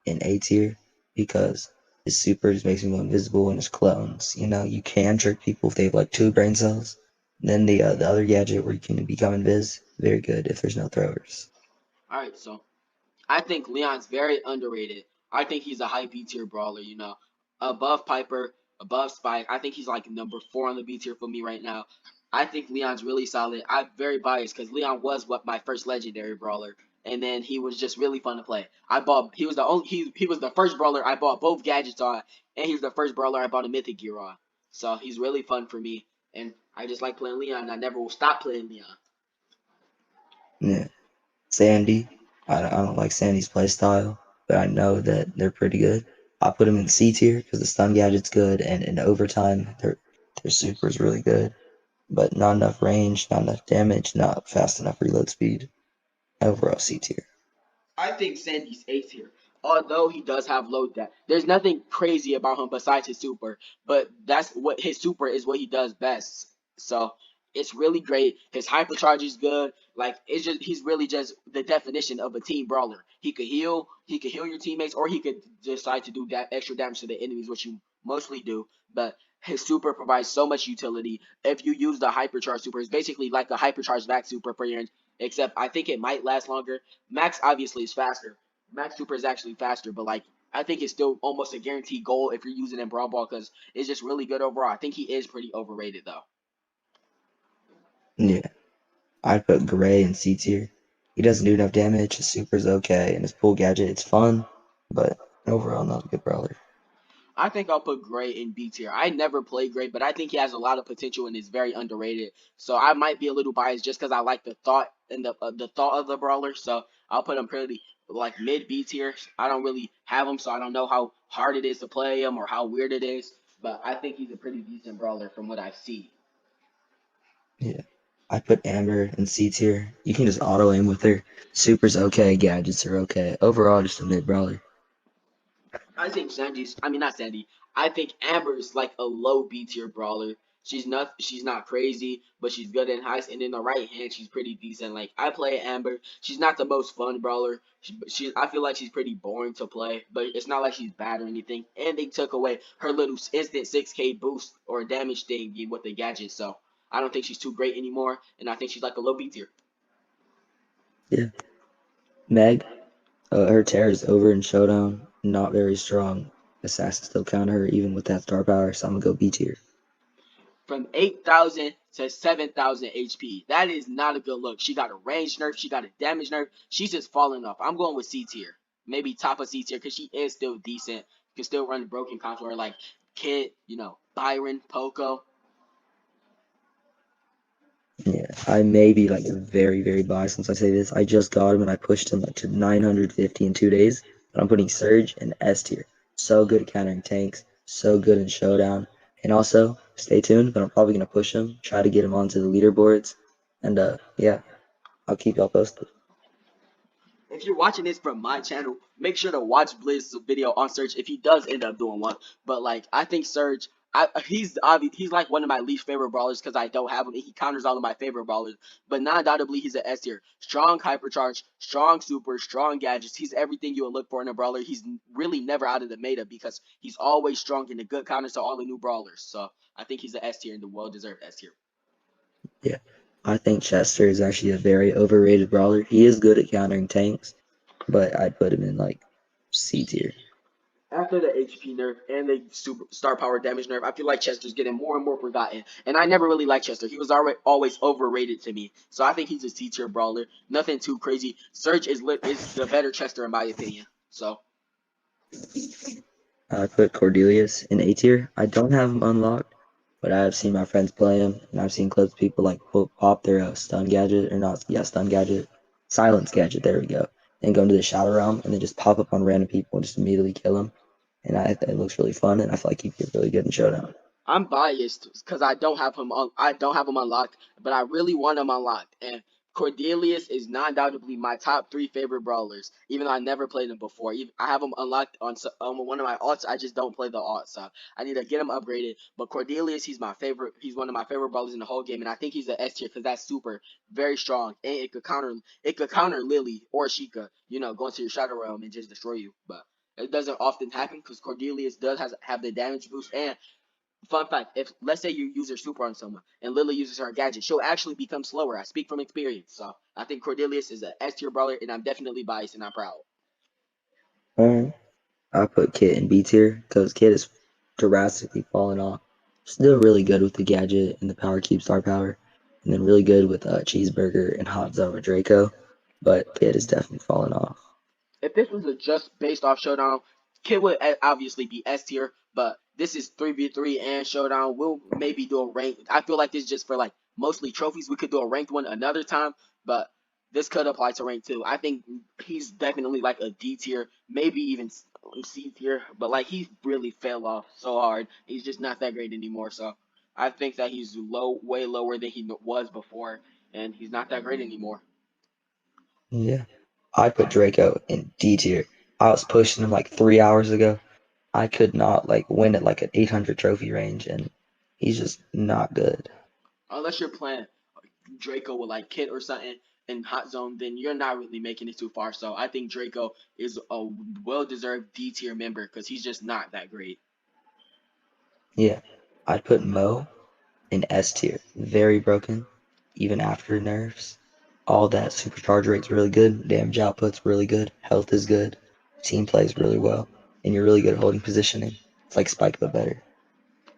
in A tier because his super just makes him go invisible and his clones. You know, you can trick people if they have like two brain cells. Then the other gadget where you can become invis, very good if there's no throwers. All right, so I think Leon's very underrated. I think he's a high B tier brawler, above Piper, above Spike. I think he's like number 4 on the B tier for me right now. I think Leon's really solid. I'm very biased because Leon was what my first legendary brawler, and then he was just really fun to play. I bought he was the only he was the first brawler I bought both gadgets on, and he was the first brawler I bought a mythic gear on. So he's really fun for me, and I just like playing Leon. And I never will stop playing Leon. Yeah, Sandy. I don't like Sandy's playstyle, but I know that they're pretty good. I put them in C tier because the stun gadget's good, and in overtime, their super is really good, but not enough range, not enough damage, not fast enough reload speed. Overall, C tier. I think Sandy's ace here. Although he does have low death, there's nothing crazy about him besides his super. But that's what his super is. What he does best. So it's really great. His hypercharge is good. Like it's just he's really just the definition of a team brawler. He could heal. He could heal your teammates, or he could decide to do that extra damage to the enemies, which you mostly do. But his super provides so much utility. If you use the hypercharge super, it's basically like the hypercharge max super for your. Except I think it might last longer. Max obviously is faster. Max Super is actually faster, but like I think it's still almost a guaranteed goal if you're using it in Brawl Ball because it's just really good overall. I think he is pretty overrated though. Yeah, I'd put Gray in C tier. He doesn't do enough damage. His super's okay, and his pull gadget it's fun, but overall not a good brawler. I think I'll put Gray in B tier. I never played Gray, but I think he has a lot of potential and is very underrated. So I might be a little biased just because I like the thought and the thought of the brawler. So I'll put him pretty like mid B tier. I don't really have him, so I don't know how hard it is to play him or how weird it is. But I think he's a pretty decent brawler from what I see. Yeah, I put Amber in C tier. You can just auto aim with her. Super's okay, gadgets are okay. Overall, just a mid brawler. I think I mean not Sandy. I think Amber is like a low B tier brawler. She's not crazy, but she's good in heist, and in the right hand, she's pretty decent. Like I play Amber. She's not the most fun brawler. I feel like she's pretty boring to play, but it's not like she's bad or anything. And they took away her little instant 6K boost or damage thing with the gadget, so I don't think she's too great anymore. And I think she's like a low B tier. Yeah, Meg. Her tear is over in Showdown. Not very strong. Assassin still counter her even with that star power, so I'm gonna go B tier. From 8,000 to 7,000 HP. That is not a good look. She got a range nerf. She got a damage nerf. She's just falling off. I'm going with C tier. Maybe top of C tier because she is still decent. Can still run broken controller like Kit, Byron, Poco. Yeah, I may be like very, very biased since I say this. I just got him and I pushed him like to 950 in 2 days. But I'm putting Surge in S tier. So good at countering tanks, so good in Showdown. And also, stay tuned, but I'm probably gonna push him, try to get him onto the leaderboards. And yeah, I'll keep y'all posted. If you're watching this from my channel, make sure to watch Blizz's video on Surge if he does end up doing one. But like, I think Surge, he's like one of my least favorite brawlers because I don't have him. And he counters all of my favorite brawlers. But non-undoubtedly, he's an S tier. Strong hypercharge, strong super, strong gadgets. He's everything you would look for in a brawler. He's really never out of the meta because he's always strong and a good counter to all the new brawlers. So I think he's an S tier and the well-deserved S tier. Yeah, I think Chester is actually a very overrated brawler. He is good at countering tanks, but I'd put him in like C tier. After the HP nerf and the super star power damage nerf, I feel like Chester's getting more and more forgotten. And I never really liked Chester. He was always overrated to me. So I think he's a C tier brawler. Nothing too crazy. Surge is the better Chester in my opinion. So I put Cordelius in A tier. I don't have him unlocked, but I have seen my friends play him, and I've seen clips of people like pop their stun gadget, or not, yeah, stun gadget, silence gadget, there we go, and go into the Shadow Realm, and then just pop up on random people and just immediately kill them. And it looks really fun, and I feel like he'd be really good in Showdown. I'm biased because I don't have him unlocked, but I really want him unlocked. And Cordelius is non-doubtably my top three favorite brawlers, even though I never played them before. I have them unlocked on one of my alts. I just don't play the alts, so I need to get him upgraded. But Cordelius, he's my favorite. He's one of my favorite brawlers in the whole game, and I think he's an S tier because that's super, very strong, and it could counter Lily or Sheikah, going to your shadow realm and just destroy you. But it doesn't often happen because Cordelius does have the damage boost. And fun fact: if let's say you use your super on someone and Lily uses her gadget, she'll actually become slower. I speak from experience, so I think Cordelius is an S tier brawler, and I'm definitely biased and I'm proud. Alright. I put Kit in B tier because Kit is drastically fallen off. Still really good with the gadget and the power cube star power, and then really good with Cheeseburger and Hot Zone with Draco. But Kit is definitely fallen off. If this was a just based off showdown, Kid would obviously be S tier, but this is 3v3 and showdown. We'll maybe do a ranked. I feel like this is just for like mostly trophies. We could do a ranked one another time, but this could apply to rank too. I think he's definitely like a D tier, maybe even C tier, but like he really fell off so hard. He's just not that great anymore. So I think that he's way lower than he was before, and he's not that great anymore. Yeah. I put Draco in D tier. I was pushing him like 3 hours ago. I could not like win at like an 800 trophy range, and he's just not good. Unless you're playing Draco with like Kit or something in Hot Zone, then you're not really making it too far. So I think Draco is a well deserved D tier member because he's just not that great. Yeah. I'd put Mo in S tier. Very broken, even after nerfs. All that supercharge rate's really good, damage output's really good, health is good, team plays really well, and you're really good at holding positioning. It's like Spike but better.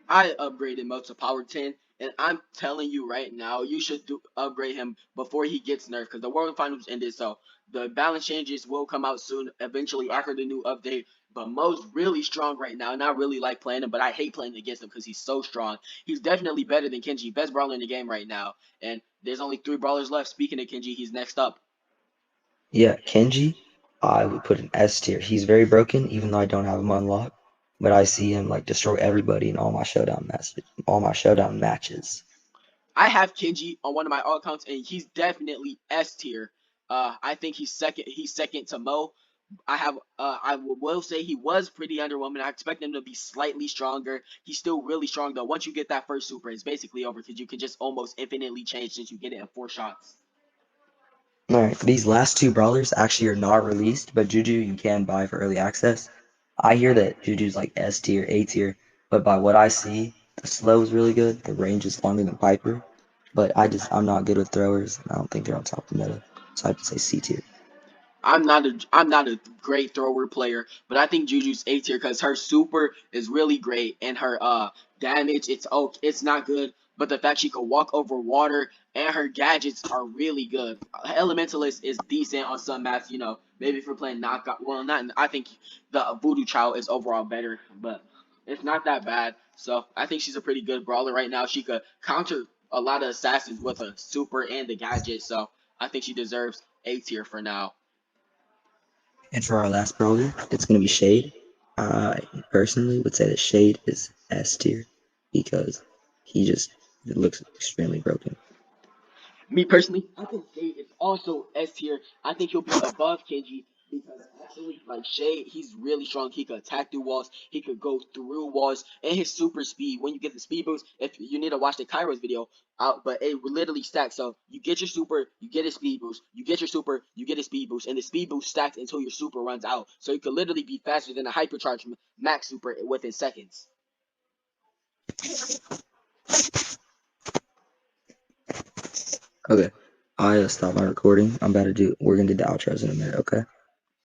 I upgraded Mo to Power 10, and I'm telling you right now, you should upgrade him before he gets nerfed because the World Finals ended. So the balance changes will come out soon, eventually after the new update. But Mo's really strong right now, and I really like playing him, but I hate playing against him because he's so strong. He's definitely better than Kenji, best brawler in the game right now. And there's only three brawlers left. Speaking of Kenji, he's next up. Yeah, Kenji, I would put in S tier. He's very broken, even though I don't have him unlocked. But I see him like destroy everybody in all my showdown matches. I have Kenji on one of my all accounts, and he's definitely S tier. I think he's second. He's second to Mo. I will say he was pretty underwhelming. I expect him to be slightly stronger. He's still really strong though. Once you get that first super, it's basically over because you can just almost infinitely change since you get it in 4 shots. Alright, these last two brawlers actually are not released, but Juju you can buy for early access. I hear that Juju's like S tier, A tier, but by what I see, the slow is really good, the range is longer than Piper, but I'm not good with throwers, and I don't think they're on top of the meta, so I have to say C tier. I'm not a great thrower player, but I think Juju's A tier because her super is really great and her damage it's not good, but the fact she could walk over water and her gadgets are really good. Elementalist is decent on some maps, maybe if you're playing knockout. Well, not I think the Voodoo Child is overall better, but it's not that bad. So I think she's a pretty good brawler right now. She could counter a lot of assassins with a super and the gadget, so I think she deserves A tier for now. And for our last brawler, it's going to be Shade. I personally would say that Shade is S tier because he just looks extremely broken. Me personally, I think Shade is also S tier. I think he'll be above Kenji because actually, like Shade, he's really strong. He could attack through walls. He could go through walls, and his super speed. When you get the speed boost, if you need to watch the Kairos video, but it literally stacks. So you get your super, you get a speed boost. You get your super, you get a speed boost, and the speed boost stacks until your super runs out. So you could literally be faster than a hypercharge max super within seconds. Okay, I stopped my recording. We're going to do the outros in a minute, okay?